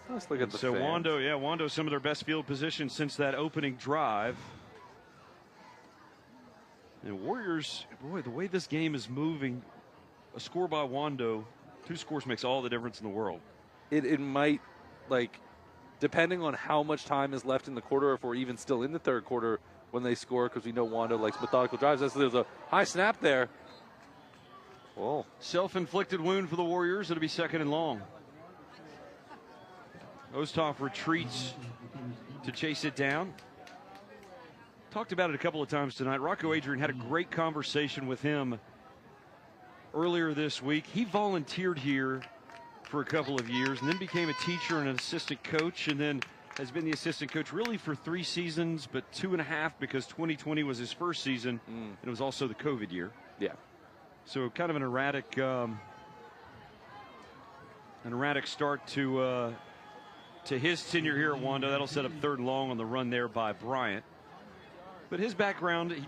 Let's look at the so fans. Wando, some of their best field position since that opening drive. And Warriors, boy, the way this game is moving, a score by Wando, 2 scores makes all the difference in the world. It might, like, depending on how much time is left in the quarter, if we're even still in the 3rd quarter when they score, because we know Wando likes methodical drives. There's a high snap there. Whoa. Self-inflicted wound for the Warriors. It'll be 2nd and long. Osthoff retreats to chase it down. talked about it a couple of times tonight. Rocco Adrian had a great conversation with him earlier this week. He volunteered here for a couple of years and then became a teacher and an assistant coach, and then has been the assistant coach really for 3 seasons, but 2.5 because 2020 was his first season, and it was also the COVID year. Yeah. So kind of an erratic start to his tenure here at Wando. That'll set up 3rd and long on the run there by Bryant. But his background, he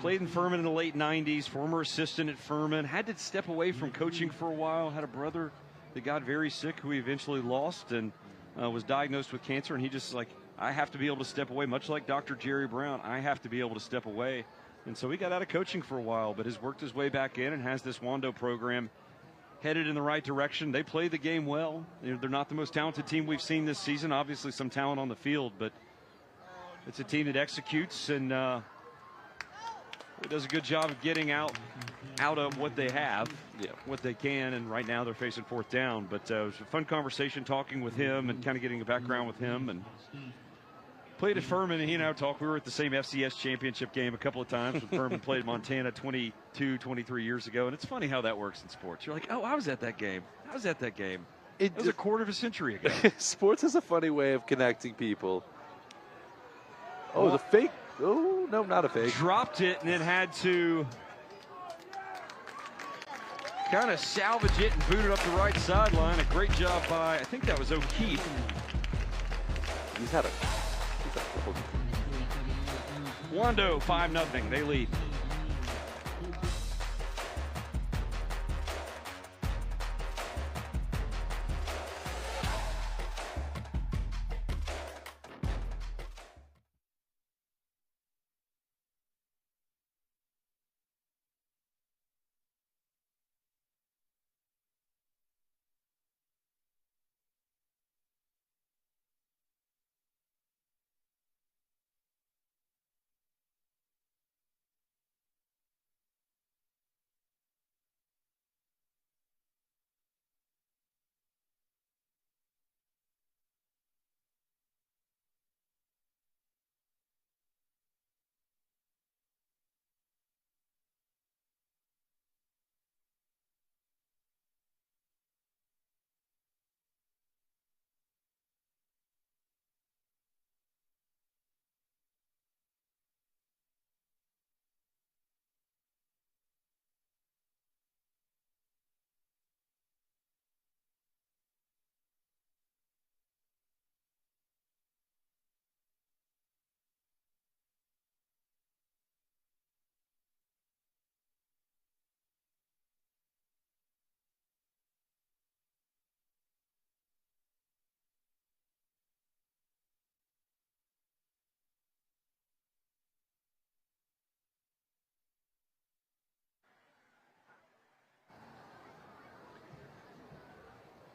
played in Furman in the late 90s, former assistant at Furman, had to step away from coaching for a while, had a brother that got very sick who he eventually lost, and was diagnosed with cancer, and he just like, I have to be able to step away, much like Dr. Jerry Brown. I have to be able to step away. And so he got out of coaching for a while, but has worked his way back in and has this Wando program headed in the right direction. They play the game well. They're not the most talented team we've seen this season. Obviously some talent on the field, but it's a team that executes and does a good job of getting out of what they have, what they can, and right now they're facing 4th down. But it was a fun conversation talking with him and kind of getting a background with him. And played at Furman, and he and I talked. We were at the same FCS championship game a couple of times when Furman played Montana 22, 23 years ago. And it's funny how that works in sports. You're like, oh, I was at that game. I was at that game. It was a quarter of a century ago. Sports is a funny way of connecting people. Oh, the fake. Oh, no, not a fake. Dropped it and then had to kind of salvage it and boot it up the right sideline. A great job by, I think that was O'Keefe. He's had a couple. Wando 5-0. They lead.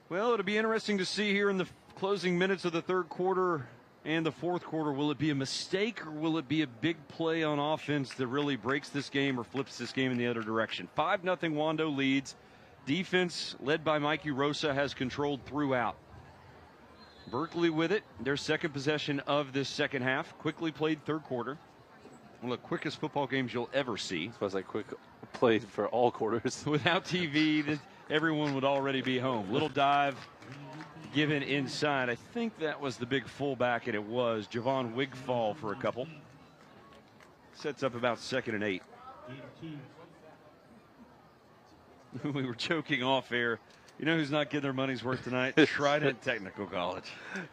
Well, it'll be interesting to see here in the closing minutes of the 3rd quarter and the 4th quarter. Will it be a mistake or will it be a big play on offense that really breaks this game or flips this game in the other direction? 5-0 Wando leads. Defense led by Mikey Rosa has controlled throughout. Berkeley with it. Their 2nd possession of this 2nd half. Quickly played 3rd quarter. One of the quickest football games you'll ever see. I suppose I quick played for all quarters. Without TV, everyone would already be home. Little dive given inside. I think that was the big fullback, and it was Javon Wigfall for a couple. Sets up about 2nd and 8. We were choking off air. You know who's not getting their money's worth tonight? Trident Technical College.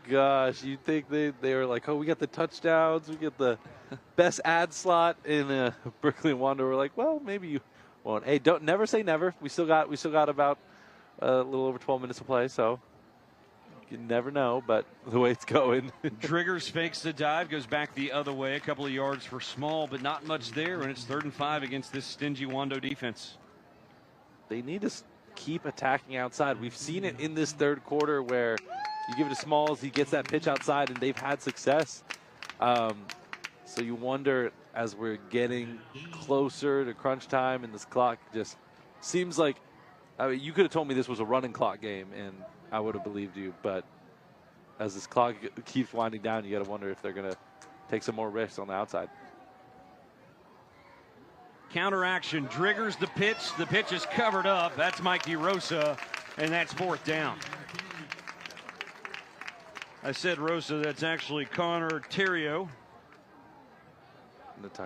Gosh, you'd think they were like, oh, we got the touchdowns, we get the best ad slot in Berkeley and Wando. We're like, well, maybe you won't. Hey, don't never say never. We still got about a little over 12 minutes to play, so you never know. But the way it's going, Driggers fakes the dive, goes back the other way, a couple of yards for Small, but not much there, and it's 3rd and 5 against this stingy Wando defense. They need to keep attacking outside. We've seen it in this 3rd quarter where you give it to Smalls, he gets that pitch outside, and they've had success. So you wonder, as we're getting closer to crunch time and this clock just seems like, I mean, you could have told me this was a running clock game and I would have believed you, but as this clock keeps winding down, you got to wonder if they're going to take some more risks on the outside. Counter action, triggers the pitch. The pitch is covered up. That's Mikey Rosa, and that's 4th down. I said Rosa, that's actually Connor Terrio.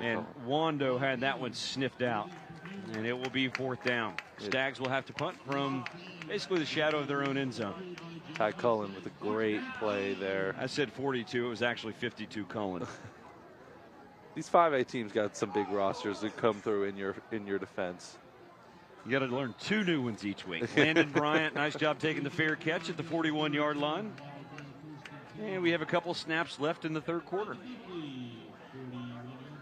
And Wando had that one sniffed out. And it will be 4th down. Stags will have to punt from basically the shadow of their own end zone. Ty Cullen with a great play there. I said 42. It was actually 52 Cullen. These 5A teams got some big rosters that come through in your defense. You got to learn 2 new ones each week. Landon Bryant, nice job taking the fair catch at the 41-yard line. And we have a couple snaps left in the 3rd quarter.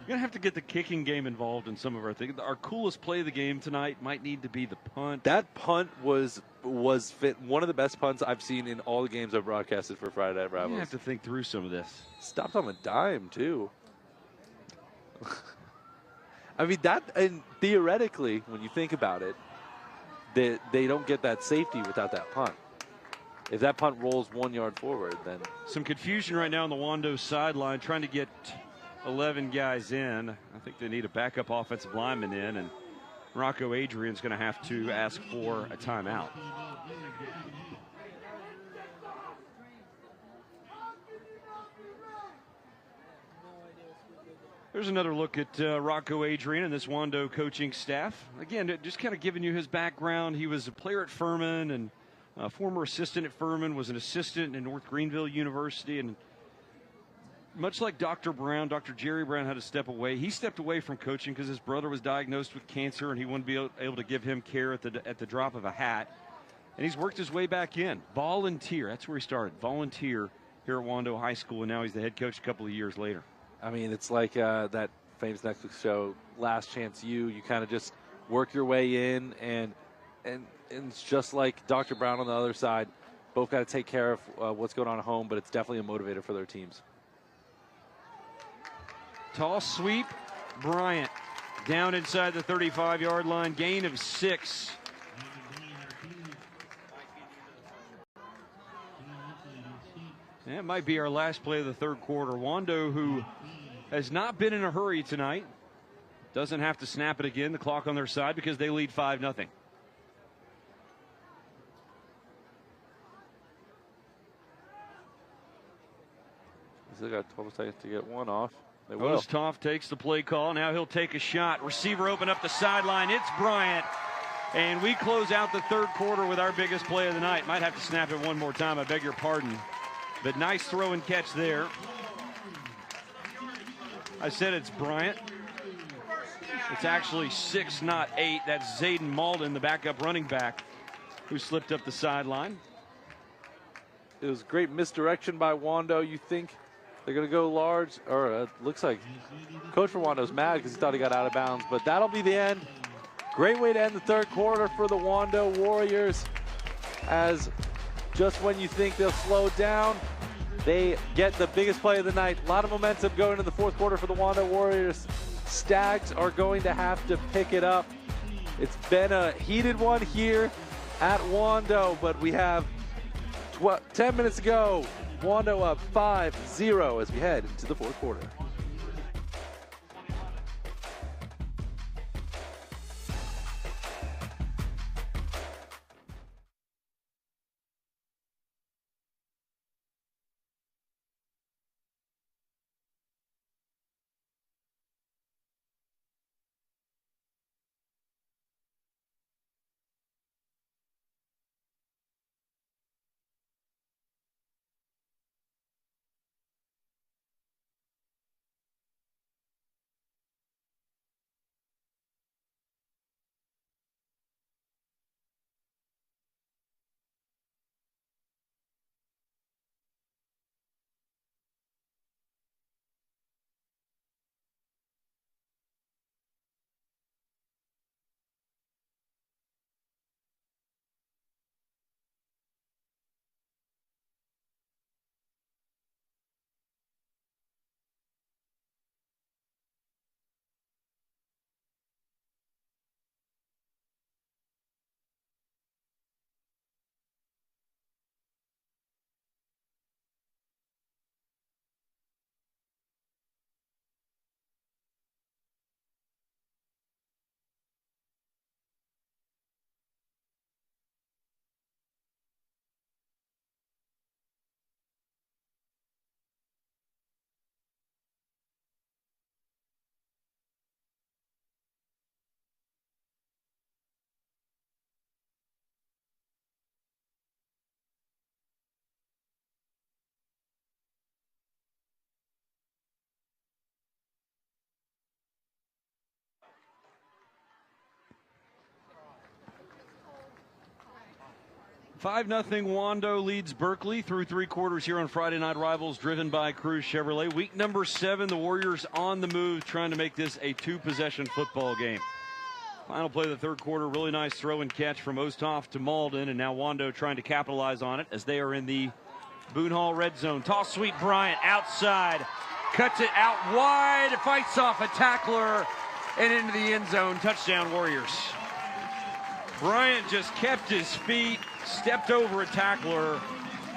You're going to have to get the kicking game involved in some of our things. Our coolest play of the game tonight might need to be the punt. That punt was one of the best punts I've seen in all the games I've broadcasted for Friday Night Rivals. You have to think through some of this. Stopped on a dime, too. I mean, and theoretically, when you think about it, they don't get that safety without that punt. If that punt rolls 1 yard forward, then. Some confusion right now on the Wando sideline, trying to get 11 guys in. I think they need a backup offensive lineman in, and Rocco Adrian's going to have to ask for a timeout. There's another look at Rocco Adrian and this Wando coaching staff. Again, just kind of giving you his background. He was a player at Furman and a former assistant at Furman, was an assistant in North Greenville University, and much like Dr. Brown, Dr. Jerry Brown had to step away. He stepped away from coaching because his brother was diagnosed with cancer, and he wouldn't be able to give him care at the drop of a hat. And he's worked his way back in. Volunteer, that's where he started. Volunteer here at Wando High School, and now he's the head coach a couple of years later. I mean, it's like that famous Netflix show, Last Chance U. You kind of just work your way in, and it's just like Dr. Brown on the other side. Both got to take care of what's going on at home, but it's definitely a motivator for their teams. Toss sweep, Bryant down inside the 35-yard line, gain of 6. That might be our last play of the 3rd quarter. Wando, who has not been in a hurry tonight, doesn't have to snap it again. The clock on their side because they lead 5-0. They got 12 seconds to get one off. They will. Osthoff takes the play call. Now he'll take a shot. Receiver open up the sideline. It's Bryant. And we close out the 3rd quarter with our biggest play of the night. Might have to snap it one more time. I beg your pardon. But nice throw and catch there. I said it's Bryant. It's actually 6, not 8. That's Zayden Malden, the backup running back, who slipped up the sideline. It was great misdirection by Wando. You think they're going to go large, or it looks like Coach for Wando's mad because he thought he got out of bounds, but that'll be the end. Great way to end the 3rd quarter for the Wando Warriors, as just when you think they'll slow down, they get the biggest play of the night. A lot of momentum going into the 4th quarter for the Wando Warriors. Stags are going to have to pick it up. It's been a heated one here at Wando, but we have 10 minutes to go. Wando up 5-0 as we head into the 4th quarter. 5-0 Wando leads Berkeley through 3 quarters here on Friday Night Rivals, driven by Cruz Chevrolet. Week number 7, the Warriors on the move, trying to make this a 2-possession football game. Final play of the 3rd quarter, really nice throw and catch from Osthoff to Malden, and now Wando trying to capitalize on it as they are in the Boone Hall red zone. Toss sweep Bryant outside, cuts it out wide, fights off a tackler, and into the end zone. Touchdown Warriors. Bryant just kept his feet, stepped over a tackler,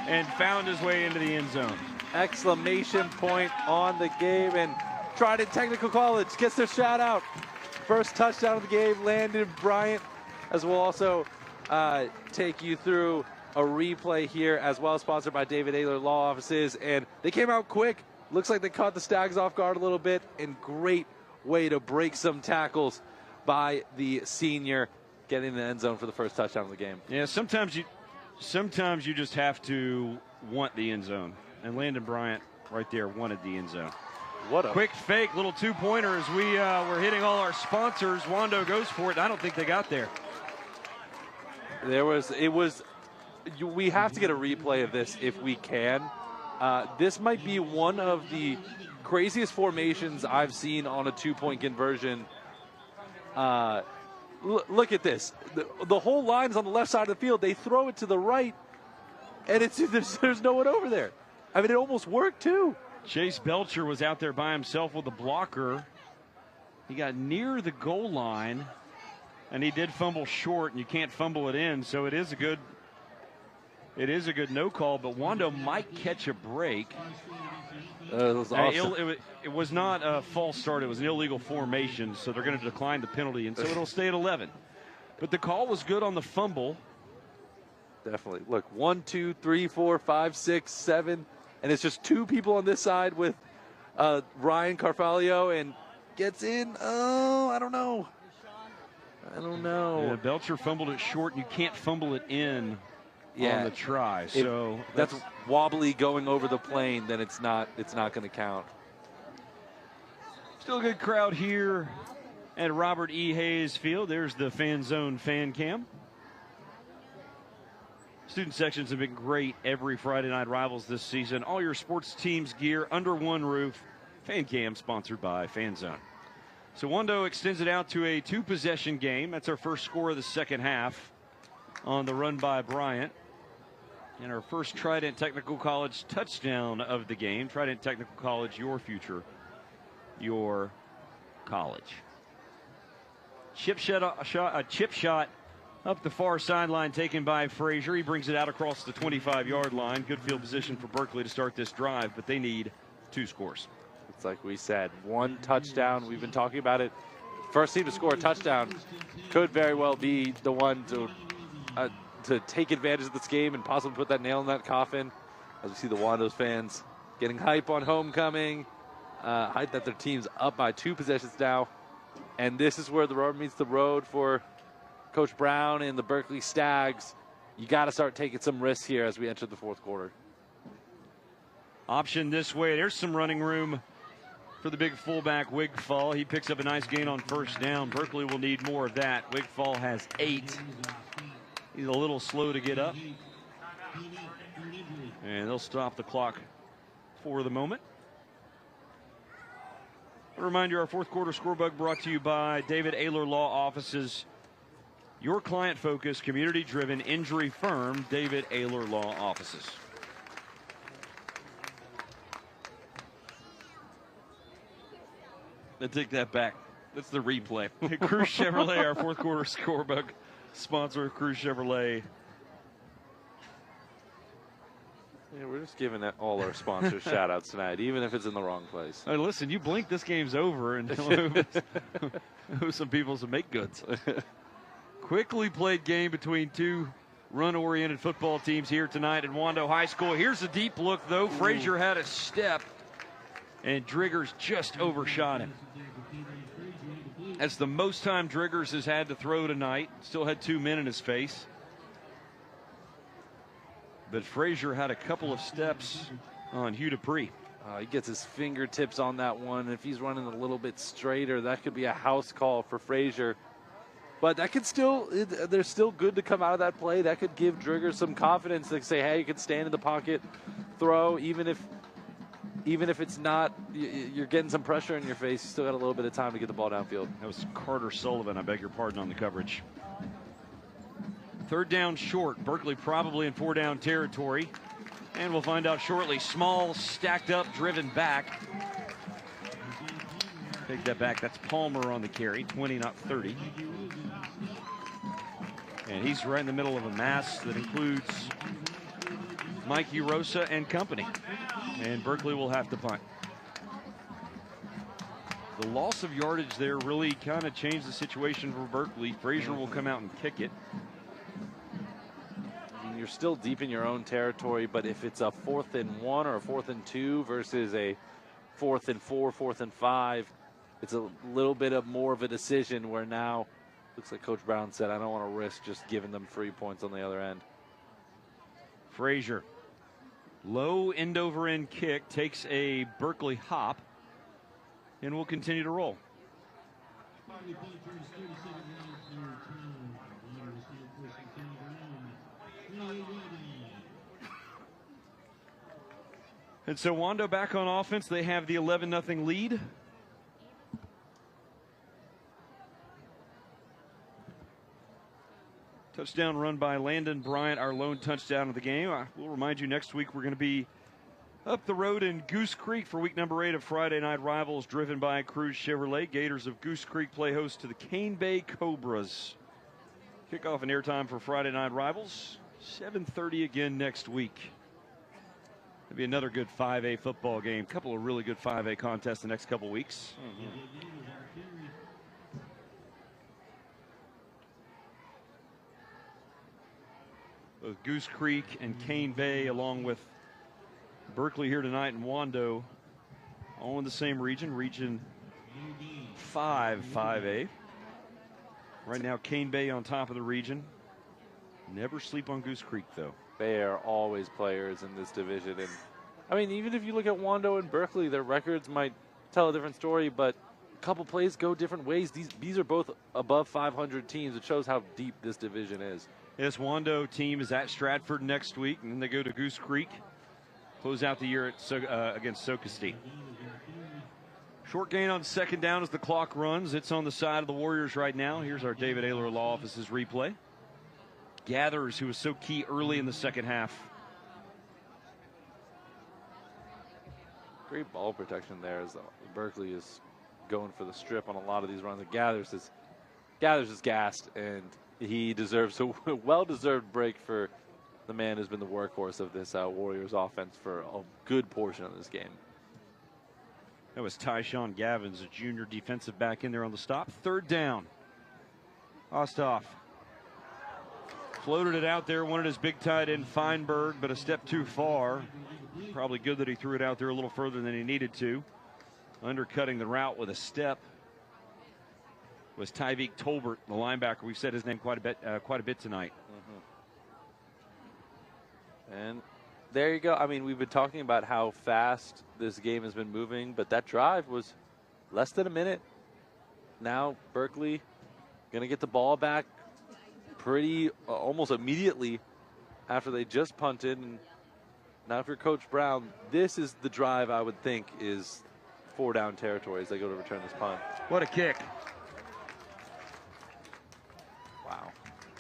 and found his way into the end zone. Exclamation point on the game, and Trident Technical College gets their shout out. First touchdown of the game, Landon Bryant, as we'll also take you through a replay here as well, sponsored by David Ayler Law Offices. And they came out quick. Looks like they caught the Stags off guard a little bit, and great way to break some tackles by the senior, getting in the end zone for the first touchdown of the game. Yeah, sometimes you just have to want the end zone. And Landon Bryant right there wanted the end zone. What a quick fake, little 2-pointer as we're hitting all our sponsors. Wando goes for it. I don't think they got there. We have to get a replay of this if we can. This might be one of the craziest formations I've seen on a 2-point conversion. Look at this. The whole line's on the left side of the field. They throw it to the right, and there's no one over there. I mean, it almost worked, too. Chase Belcher was out there by himself with a blocker. He got near the goal line, and he did fumble short, and you can't fumble it in, so it is a good no call, but Wando might catch a break. It was awesome. It was not a false start. It was an illegal formation, so they're going to decline the penalty, and so it'll stay at 11. But the call was good on the fumble. Definitely. Look, 1, 2, 3, 4, 5, 6, 7, and it's just 2 people on this side with Ryan Carvalho, and gets in. Oh, I don't know. Yeah, Belcher fumbled it short, and you can't fumble it in on the try. So that's wobbly going over the plane, then it's not going to count. Still a good crowd here at Robert E. Hayes Field. There's the Fan Zone fan cam. Student sections have been great every Friday Night Rivals this season. All your sports teams gear under one roof. Fan cam sponsored by Fan Zone. So Wando extends it out to a 2-possession game. That's our first score of the second half on the run by Bryant. And our first Trident Technical College touchdown of the game. Trident Technical College, your future, your college. Chip shot up the far sideline taken by Frazier. He brings it out across the 25-yard line. Good field position for Berkeley to start this drive, but they need 2 scores. It's like we said, 1 touchdown. We've been talking about it. First team to score a touchdown could very well be the one to take advantage of this game and possibly put that nail in that coffin. As we see the Wando's fans getting hype on homecoming, hype that their team's up by 2 possessions now. And this is where the rubber meets the road for Coach Brown and the Berkeley Stags. You got to start taking some risks here as we enter the 4th quarter. Option this way. There's some running room for the big fullback, Wigfall. He picks up a nice gain on first down. Berkeley will need more of that. Wigfall has 8. He's a little slow to get up. And they'll stop the clock for the moment. A reminder, our 4th quarter scorebug brought to you by David Ayler Law Offices. Your client-focused, community-driven injury firm, David Ayler Law Offices. I take that back. That's the replay. Cruz Chevrolet, our 4th quarter scorebug, sponsor of Cruz Chevrolet. Yeah, we're just giving all our sponsors shout-outs tonight, even if it's in the wrong place. Hey, listen, you blink, this game's over, and who some people some make goods. Quickly played game between 2 run-oriented football teams here tonight at Wando High School. Here's a deep look, though. Frazier had a step, and Driggers just overshot him. That's the most time Driggers has had to throw tonight. Still had 2 men in his face. But Frazier had a couple of steps on Hugh Dupree. He gets his fingertips on that one. If he's running a little bit straighter, that could be a house call for Frazier. But that could still, they're still good to come out of that play. That could give Drigger some confidence to say, hey, you can stand in the pocket, throw, even if it's not, you're getting some pressure in your face, you still got a little bit of time to get the ball downfield. That was Carter Sullivan, I beg your pardon, on the coverage. Third down short. Berkeley probably in 4-down territory. And we'll find out shortly. Small, stacked up, driven back. Take that back. That's Palmer on the carry. 20, not 30. And he's right in the middle of a mass that includes Mikey Rosa and company. And Berkeley will have to punt. The loss of yardage there really kind of changed the situation for Berkeley. Frazier will come out and kick it. I mean, you're still deep in your own territory, but if it's a 4th and 1 or a 4th and 2 versus a 4th and 4, 4th and 5, it's a little bit of more of a decision where now, looks like Coach Brown said, I don't want to risk just giving them free points on the other end. Frazier. Low end over end kick, takes a Berkeley hop, and will continue to roll. And so Wando back on offense. They have the 11-0 lead. Touchdown run by Landon Bryant, our lone touchdown of the game. We'll remind you next week we're going to be up the road in Goose Creek for week number 8 of Friday Night Rivals, driven by Cruz Chevrolet. Gators of Goose Creek play host to the Cane Bay Cobras. Kickoff and airtime for Friday Night Rivals, 7:30 again next week. It'll be another good 5A football game. Couple of really good 5A contests the next couple weeks. Both Goose Creek and Cane Bay, along with Berkeley here tonight and Wando, all in the same region, Region 5, 5A. Right now, Cane Bay on top of the region. Never sleep on Goose Creek, though. They are always players in this division. And I mean, even if you look at Wando and Berkeley, their records might tell a different story, but a couple plays go different ways. These are both above 500 teams. It shows how deep this division is. This Wando team is at Stratford next week, and then they go to Goose Creek. Close out the year at against Socastee. Short gain on 2nd down as the clock runs. It's on the side of the Warriors right now. Here's our David Ayler Law Office's replay. Gathers, who was so key early in the second half. Great ball protection there as Berkeley is going for the strip on a lot of these runs. And Gathers is gassed, and he deserves a well-deserved break for the man who's been the workhorse of this Warriors offense for a good portion of this game. That was Tyshawn Gavins, a junior defensive back in there on the stop. 3rd down. Osthoff floated it out there, wanted his big tight end Feinberg, but a step too far. Probably good that he threw it out there a little further than he needed to. Undercutting the route with a step was Tyvik Tolbert, the linebacker. We've said his name quite a bit tonight. And there you go. I mean, we've been talking about how fast this game has been moving, but that drive was less than a minute. Now Berkeley going to get the ball back pretty almost immediately after they just punted. And now if you're Coach Brown, this is the drive I would think is 4-down territory as they go to return this punt. What a kick. Wow.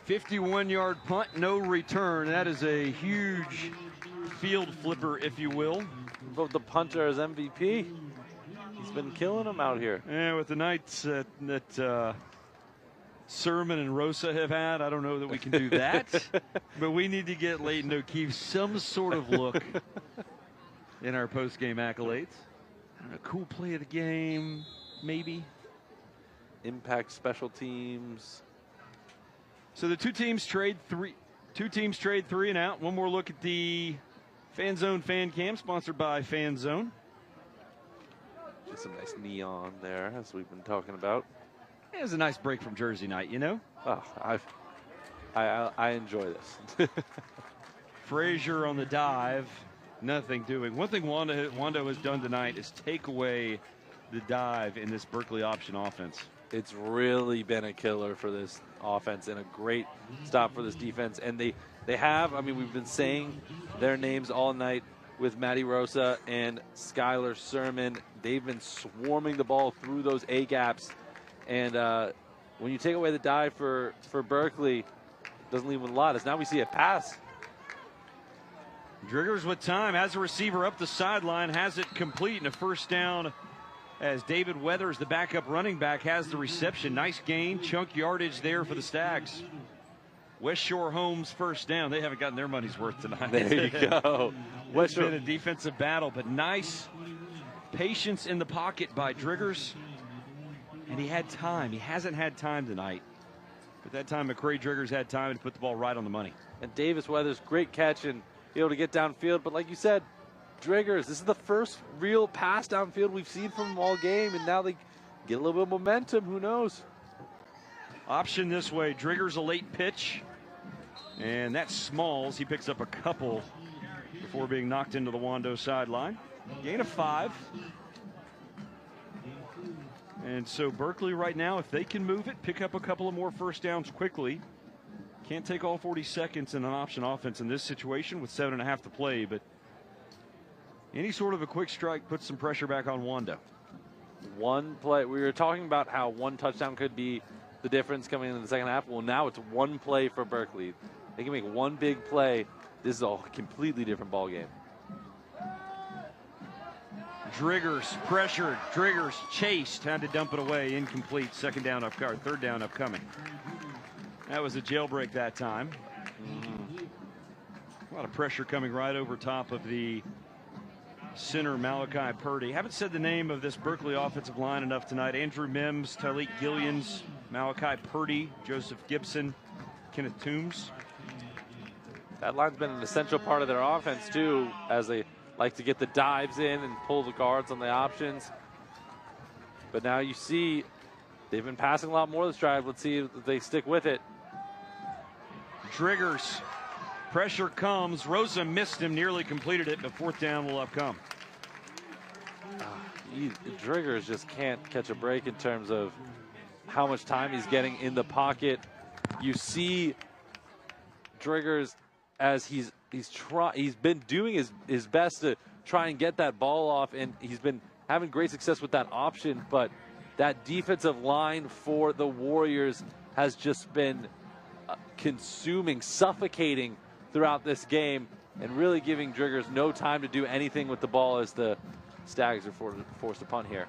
51-yard punt, no return. That is a huge field flipper, if you will. Vote the punter as MVP. He's been killing them out here. Yeah, with the nights that Sermon and Rosa have had, I don't know that we can do that. But we need to get Leighton O'Keefe some sort of look in our post-game accolades. I don't know, cool play of the game, maybe. Impact special teams. So the two teams trade three and out. One more look at the Fan Zone fan cam, sponsored by Fan Zone. Just some nice neon there, as we've been talking about. It was a nice break from Jersey night, you know? Oh, I enjoy this. Frazier on the dive, nothing doing. One thing Wando has done tonight is take away the dive in this Berkeley option offense. It's really been a killer for this offense and a great stop for this defense. And they have, I mean, we've been saying their names all night with Mikey Rosa and Skylar Sermon. They've been swarming the ball through those A-gaps. And when you take away the dive for Berkeley, it doesn't leave with a lot. As now we see a pass. Driggers with time, has a receiver up the sideline, has it complete, and a first down as David Weathers, the backup running back, has the reception. Nice gain, chunk yardage there for the Stags. West Shore Homes first down. They haven't gotten their money's worth tonight. There you go. It's been a defensive battle, but nice patience in the pocket by Driggers. And he had time. He hasn't had time tonight. But that time, McCray Driggers had time to put the ball right on the money. And Davis Weathers, great catch and be able to get downfield. But like you said, Driggers, this is the first real pass downfield we've seen from them all game. And now they get a little bit of momentum. Who knows? Option this way. Driggers a late pitch. And that's Smalls. He picks up a couple before being knocked into the Wando sideline. Gain of 5. And so Berkeley right now, if they can move it, pick up a couple of more first downs quickly. Can't take all 40 seconds in an option offense in this situation with 7.5 to play, but any sort of a quick strike puts some pressure back on Wando. One play. We were talking about how one touchdown could be the difference coming in the second half. Well, now it's one play for Berkeley. They can make one big play. This is a completely different ball game. Driggers pressured. Driggers chased. Had to dump it away. Incomplete. Third down upcoming. That was a jailbreak that time. A lot of pressure coming right over top of the center, Malachi Purdy. Haven't said the name of this Berkeley offensive line enough tonight. Andrew Mims, Tyleek Gillians, Malachi Purdy, Joseph Gibson, Kenneth Toombs. That line's been an essential part of their offense, too, as they like to get the dives in and pull the guards on the options. But now you see they've been passing a lot more this drive. Let's see if they stick with it. Driggers. Pressure comes. Rosa missed him, nearly completed it, but fourth down will upcome. Driggers just can't catch a break in terms of how much time he's getting in the pocket. You see Driggers as he's been doing his best to try and get that ball off, and he's been having great success with that option, but that defensive line for the Warriors has just been consuming, suffocating throughout this game, and really giving Driggers no time to do anything with the ball as the Stags are forced to punt here.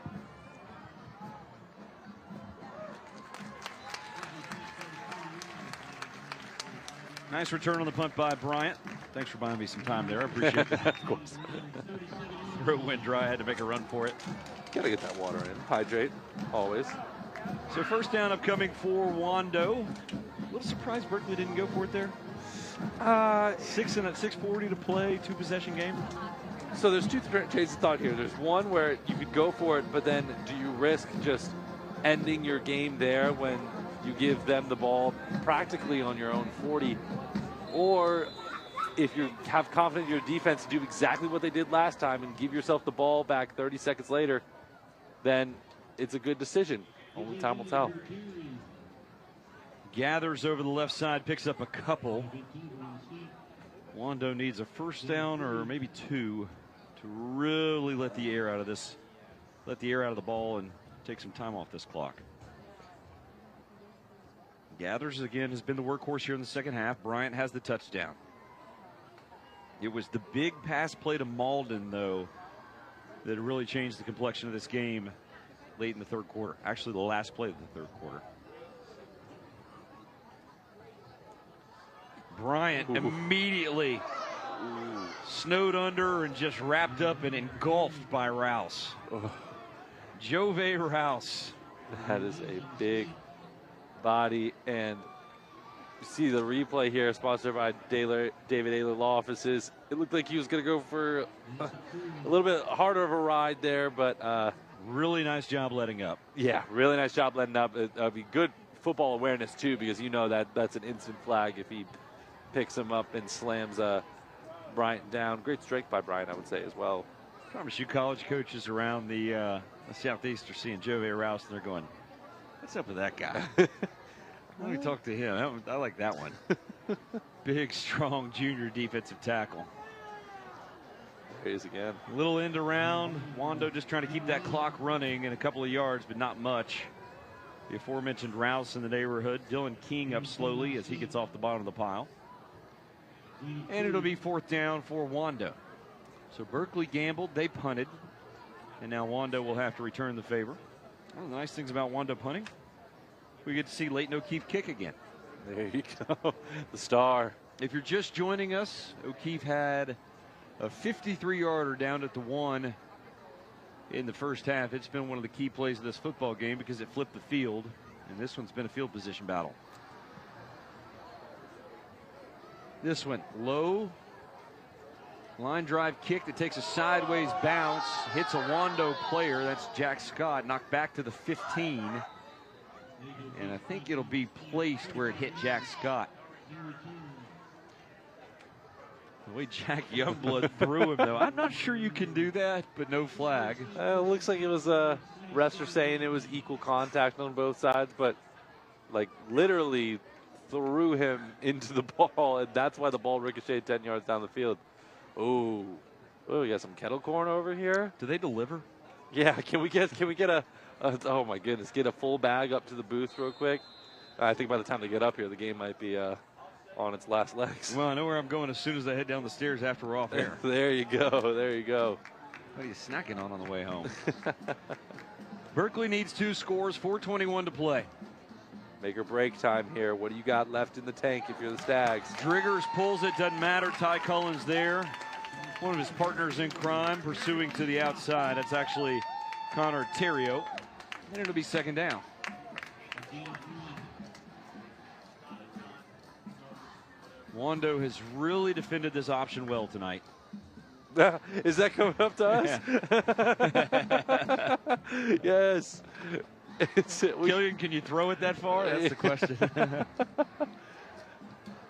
Nice return on the punt by Bryant. Thanks for buying me some time there. I appreciate that. Of course. Throat went dry. I had to make a run for it. Gotta get that water in. Hydrate, always. So first down upcoming for Wando. A little surprised Berkeley didn't go for it there. 6:40 to play, 2-possession game. So there's two trains of thought here. There's one where you could go for it, but then do you risk just ending your game there when you give them the ball practically on your own 40? Or if you have confidence in your defense to do exactly what they did last time and give yourself the ball back 30 seconds later, then it's a good decision. Only time will tell. Gathers over the left side, picks up a couple. Wando needs a first down or maybe 2 to really let the air out of the ball and take some time off this clock. Gathers again has been the workhorse here in the second half. Bryant has the touchdown. It was the big pass play to Malden, though, that really changed the complexion of this game late in the third quarter. Actually, the last play of the third quarter. Bryant immediately snowed under and just wrapped up and engulfed by Rouse. Jove Rouse. That is a big body, and you see the replay here sponsored by David Ayler Law Offices. It looked like he was going to go for a little bit harder of a ride there, but really nice job letting up. Yeah, really nice job letting up. It'll be good football awareness too, because you know that's an instant flag if he picks him up and slams Bryant down. Great strike by Bryant, I would say, as well. I promise you, college coaches around the Southeast are seeing Jove Rouse, and they're going, What's up with that guy? Let me talk to him. I like that one. Big, strong junior defensive tackle. There he is again. Little end around. Wando just trying to keep that clock running in a couple of yards, but not much. The aforementioned Rouse in the neighborhood. Dylan King up slowly as he gets off the bottom of the pile. And it'll be 4th down for Wando. So Berkeley gambled. They punted. And now Wando will have to return the favor. One of the nice things about Wando punting, we get to see Leighton O'Keefe kick again. There you go. The star. If you're just joining us, O'Keefe had a 53-yarder down at the 1 in the first half. It's been one of the key plays of this football game because it flipped the field. And this one's been a field position battle. This one, low line drive kick that takes a sideways bounce, hits a Wando player. That's Jack Scott, knocked back to the 15. And I think it'll be placed where it hit Jack Scott. The way Jack Youngblood threw him, though, I'm not sure you can do that, but no flag. It looks like it was, refs are saying it was equal contact on both sides, but like literally threw him into the ball, and that's why the ball ricocheted 10 yards down the field. Oh, we got some kettle corn over here. Do they deliver? Yeah, can we get a oh my goodness, get a full bag up to the booth real quick? I think by the time they get up here, the game might be on its last legs. Well, I know where I'm going as soon as I head down the stairs after we're off air. There you go. There you go. What are you snacking on the way home? Berkeley needs 2 scores, 4:21 to play. Make or break time here. What do you got left in the tank if you're the Stags? Driggers pulls it, doesn't matter. Ty Cullen's there. One of his partners in crime pursuing to the outside. That's actually Connor Terrio. And it'll be 2nd down. Wando has really defended this option well tonight. Is that coming up to us? Yeah. Yes. Killian, can you throw it that far? That's the question.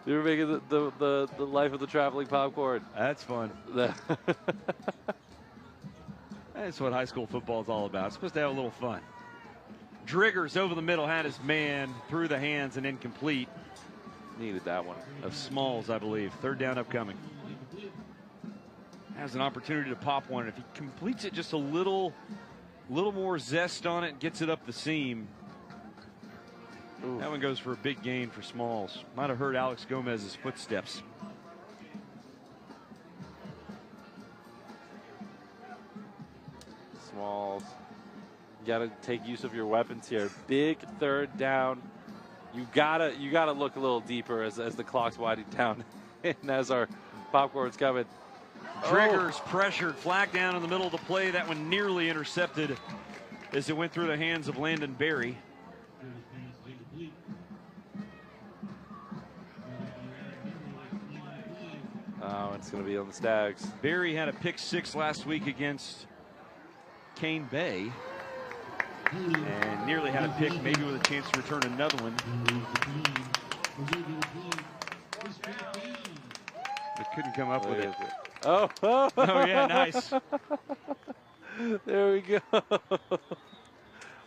You're making the life of the traveling popcorn. That's fun. That's what high school football is all about. It's supposed to have a little fun. Driggers over the middle, had his man through the hands and incomplete. Needed that one. Of Smalls, I believe. 3rd down upcoming. Has an opportunity to pop one. If he completes it just a little more zest on it, gets it up the seam. Ooh. That one goes for a big gain for Smalls. Might have heard Alex Gomez's footsteps. Smalls. You gotta take use of your weapons here. Big 3rd down. You gotta look a little deeper as the clock's winding down and as our popcorn's coming. Driggers pressured, flag down in the middle of the play. That one nearly intercepted as it went through the hands of Landon Berry. Oh, it's going to be on the Stags. Berry had a pick 6 last week against Kane Bay. And nearly had a pick, maybe with a chance to return another one. But couldn't come up with it. Oh, yeah, nice. There we go.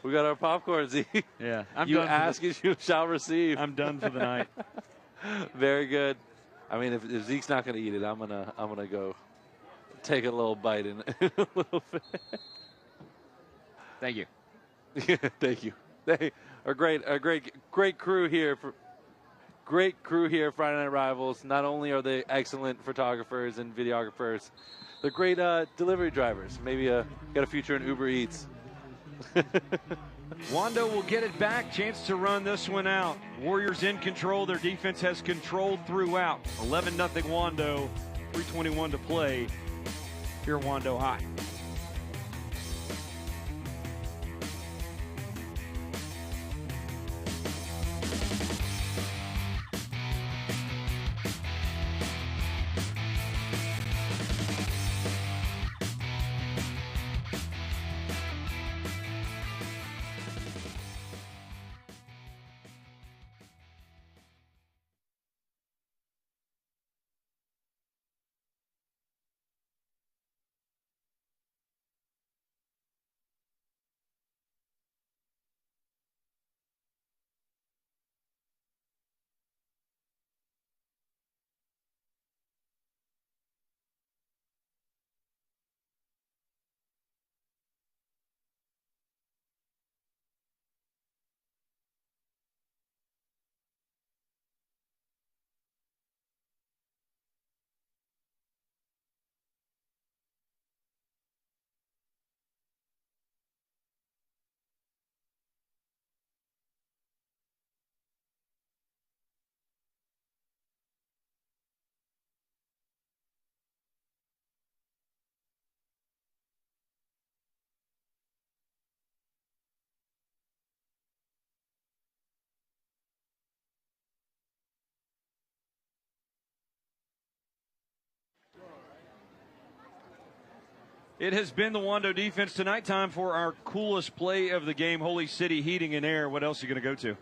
We got our popcorn, Z. Yeah. You ask and you shall receive. I'm done for the night. Very good. I mean, if Zeke's not going to eat it, I'm gonna go take a little bite in a little bit. Thank you. Thank you. They are great crew here. Great crew here, Friday Night Rivals. Not only are they excellent photographers and videographers, they're great delivery drivers. Maybe got a future in Uber Eats. Wando will get it back. Chance to run this one out. Warriors in control. Their defense has controlled throughout. 11-0 Wando. 3:21 to play here at Wando High. It has been the Wando defense tonight. Time for our coolest play of the game, Holy City Heating and Air. What else are you going to go to?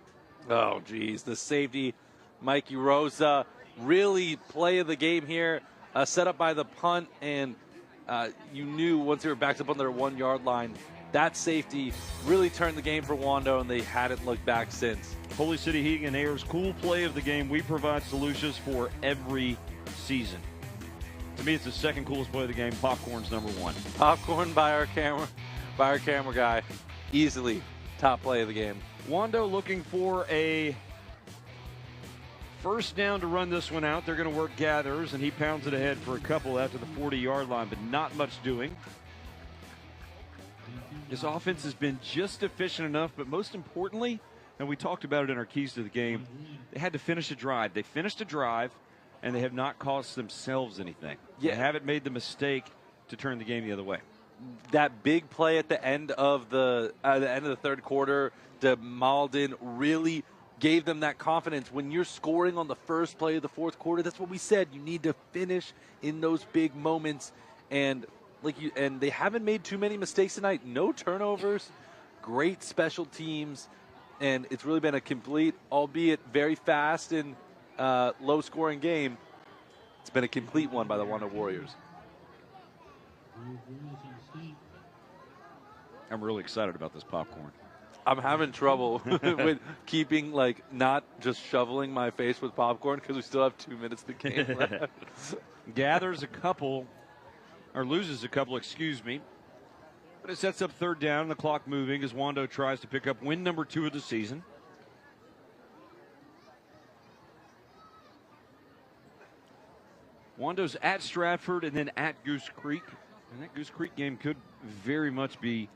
Oh, geez. The safety, Mikey Rosa, really play of the game here. Set up by the punt, and you knew once they were backed up on their 1 yard line, that safety really turned the game for Wando, and they hadn't looked back since. Holy City Heating and Air's cool play of the game. We provide solutions for every season. To me, it's the second coolest play of the game. Popcorn's number one. Popcorn by our camera guy. Easily top play of the game. Wando looking for a first down to run this one out. They're going to work Gathers, and he pounds it ahead for a couple after the 40-yard line, but not much doing. His offense has been just efficient enough, but most importantly, and we talked about it in our keys to the game, they had to finish a drive. They finished a drive, and they have not cost themselves anything. Yeah. They haven't made the mistake to turn the game the other way. That big play at the end of the third quarter to Malden really gave them that confidence. When you're scoring on the first play of the fourth quarter, that's what we said. You need to finish in those big moments, and they haven't made too many mistakes tonight. No turnovers, great special teams, and it's really been a complete, albeit very fast and low-scoring game. It's been a complete one by the Wando Warriors. I'm really excited about this popcorn. I'm having trouble with keeping, not just shoveling my face with popcorn because we still have 2 minutes of the game left. Gathers a couple, or loses a couple, excuse me. But it sets up third down and the clock moving as Wando tries to pick up win number 2 of the season. Wando's at Stratford and then at Goose Creek. And that Goose Creek game could very much be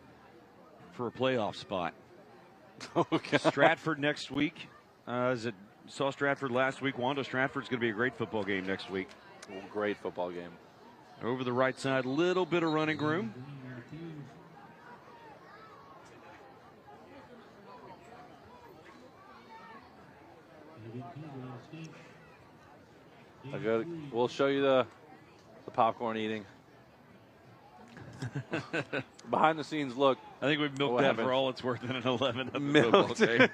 for a playoff spot. Okay. Stratford next week. Saw Stratford last week. Wando Stratford's going to be a great football game next week. Great football game. Over the right side, little bit of running room. We'll show you the popcorn eating. Behind the scenes look. I think we've milked that for all it's worth in an 11 of the Milked. football game.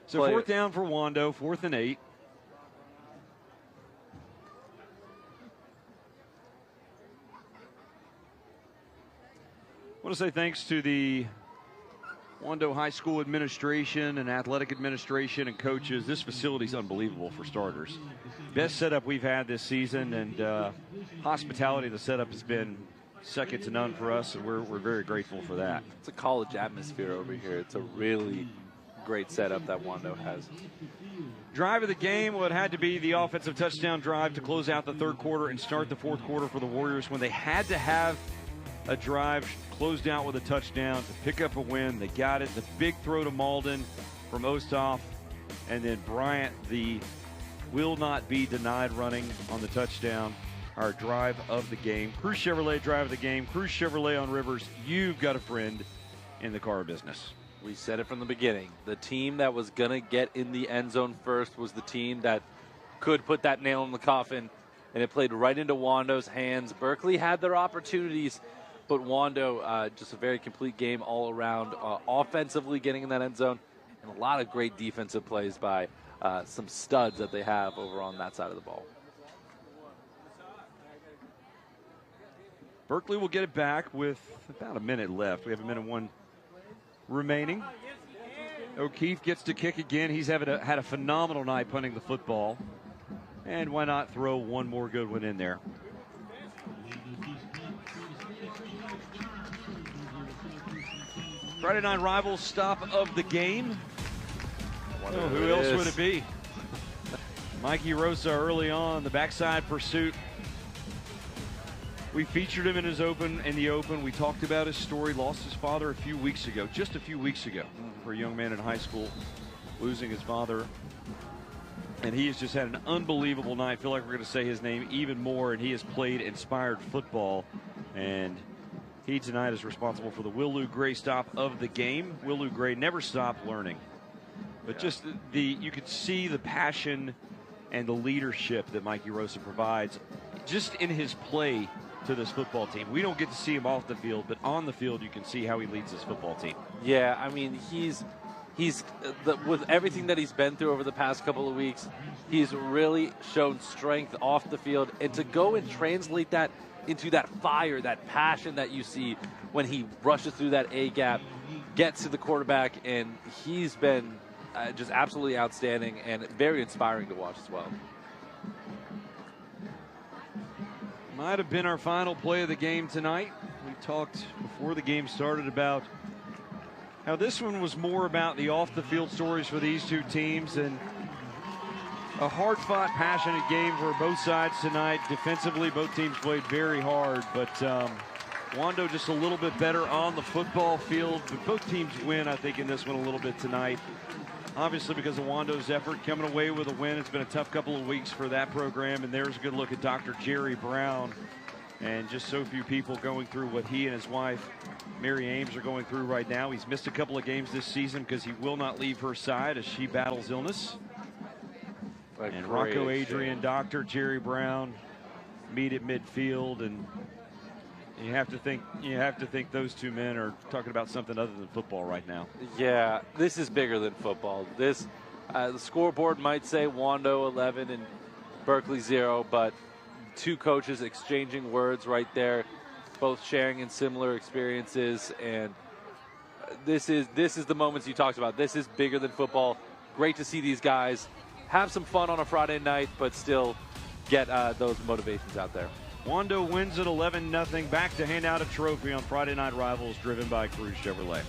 So Play fourth it. down for Wando, 4th and 8. I want to say thanks to the Wando High School administration and athletic administration and coaches. This facility's unbelievable for starters. Best setup we've had this season, and hospitality of the setup has been second to none for us, and we're very grateful for that. It's a college atmosphere over here. It's a really great setup that Wando has. Drive of the game, well, it had to be the offensive touchdown drive to close out the third quarter and start the fourth quarter for the Warriors when they had to have a drive closed out with a touchdown to pick up a win. They got it. The big throw to Malden from Osthoff, and then Bryant, the will not be denied running on the touchdown. Our drive of the game. Cruz Chevrolet drive of the game. Cruz Chevrolet on Rivers. You've got a friend in the car business. We said it from the beginning. The team that was going to get in the end zone first was the team that could put that nail in the coffin, and it played right into Wando's hands. Berkeley had their opportunities, but Wando, just a very complete game all around, offensively getting in that end zone, and a lot of great defensive plays by some studs that they have over on that side of the ball. Berkeley will get it back with about a minute left. We have a minute 1 remaining. O'Keefe gets to kick again. He's had a phenomenal night punting the football. And why not throw one more good one in there? Friday Night Rivals stop of the game. Who else would it be? Mikey Rosa early on, the backside pursuit. We featured him in the open. We talked about his story. Lost his father just a few weeks ago, for a young man in high school, losing his father. And he has just had an unbelievable night. I feel like we're going to say his name even more, and he has played inspired football. And he tonight is responsible for the Will Lou Gray stop of the game. Will Lou Gray never stopped learning. But just you could see the passion and the leadership that Mikey Rosa provides just in his play to this football team. We don't get to see him off the field, but on the field you can see how he leads this football team. Yeah, I mean, he's with everything that he's been through over the past couple of weeks, he's really shown strength off the field, and to go and translate that into that fire, that passion that you see when he rushes through that A gap, gets to the quarterback, and he's been just absolutely outstanding and very inspiring to watch as well. Might have been our final play of the game tonight. We talked before the game started about how this one was more about the off-the-field stories for these two teams, and a hard-fought, passionate game for both sides tonight. Defensively, both teams played very hard, but Wando just a little bit better on the football field. But both teams win, I think, in this one a little bit tonight. Obviously, because of Wando's effort, coming away with a win. It's been a tough couple of weeks for that program, and there's a good look at Dr. Jerry Brown. And just so few people going through what he and his wife, Mary Ames, are going through right now. He's missed a couple of games this season because he will not leave her side as she battles illness. And Rocco Adrian, Dr. Jerry Brown meet at midfield, and you have to think those two men are talking about something other than football right now. Yeah, this is bigger than football. This the scoreboard might say Wando 11 and Berkeley 0, but two coaches exchanging words right there, both sharing in similar experiences, and this is the moments you talked about. This is bigger than football. Great to see these guys have some fun on a Friday night, but still get those motivations out there. Wando wins at 11-0. Back to hand out a trophy on Friday Night Rivals, driven by Cruz Chevrolet.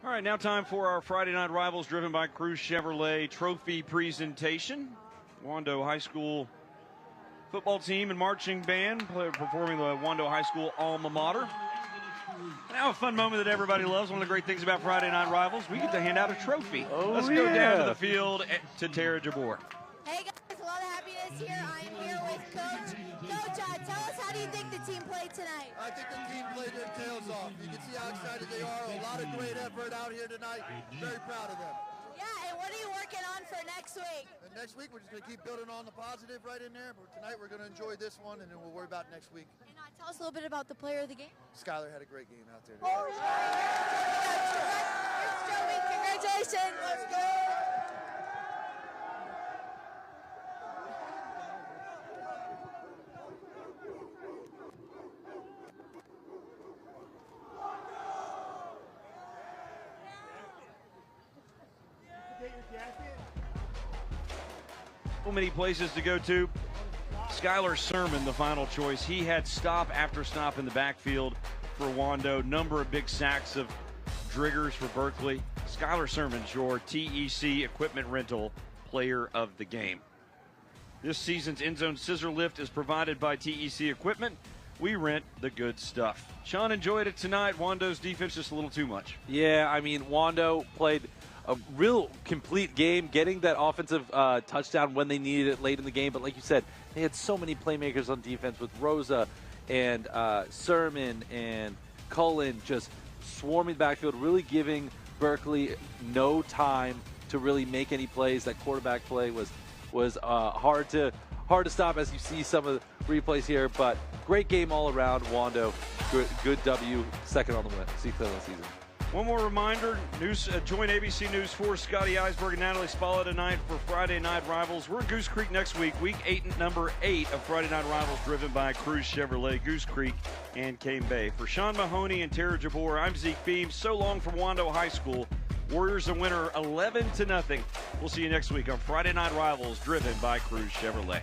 All right, now time for our Friday Night Rivals, driven by Cruz Chevrolet trophy presentation. Wando High School football team and marching band performing the Wando High School alma mater. Now a fun moment that everybody loves. One of the great things about Friday Night Rivals, we get to hand out a trophy. Let's go down to the field to Tara Jabor. Hey guys, a lot of happiness here. I'm here with Coach. Coach, tell us, how do you think the team played tonight? I think the team played their tails off. You can see how excited they are. A lot of great effort out here tonight. Very proud of them. Yeah, and what are you working on for next week? And next week, we're just going to keep building on the positive right in there. But tonight, we're going to enjoy this one, and then we'll worry about next week. And tell us a little bit about the player of the game. Skylar had a great game out there. Oh, congratulations. Let's go. So many places to go to. Skylar Sermon, the final choice. He had stop after stop in the backfield for Wando. Number of big sacks of Driggers for Berkeley. Skylar Sermon's your TEC equipment rental player of the game. This season's end zone scissor lift is provided by TEC equipment. We rent the good stuff. Sean enjoyed it tonight. Wando's defense just a little too much. Yeah, I mean, Wando played a real complete game, getting that offensive touchdown when they needed it late in the game. But like you said, they had so many playmakers on defense with Rosa and Sermon and Cullen just swarming the backfield, really giving Berkeley no time to really make any plays. That quarterback play was hard to stop, as you see some of the replays here. But great game all around. Wando, good W, second on the season. One more reminder, join ABC News 4, Scotty Eisberg and Natalie Spalla tonight for Friday Night Rivals. We're in Goose Creek next week, number 8 of Friday Night Rivals, driven by Cruz Chevrolet, Goose Creek, and Cane Bay. For Sean Mahoney and Tara Jabor, I'm Zeke Beam. So long from Wando High School. Warriors a winner 11-0. We'll see you next week on Friday Night Rivals, driven by Cruz Chevrolet.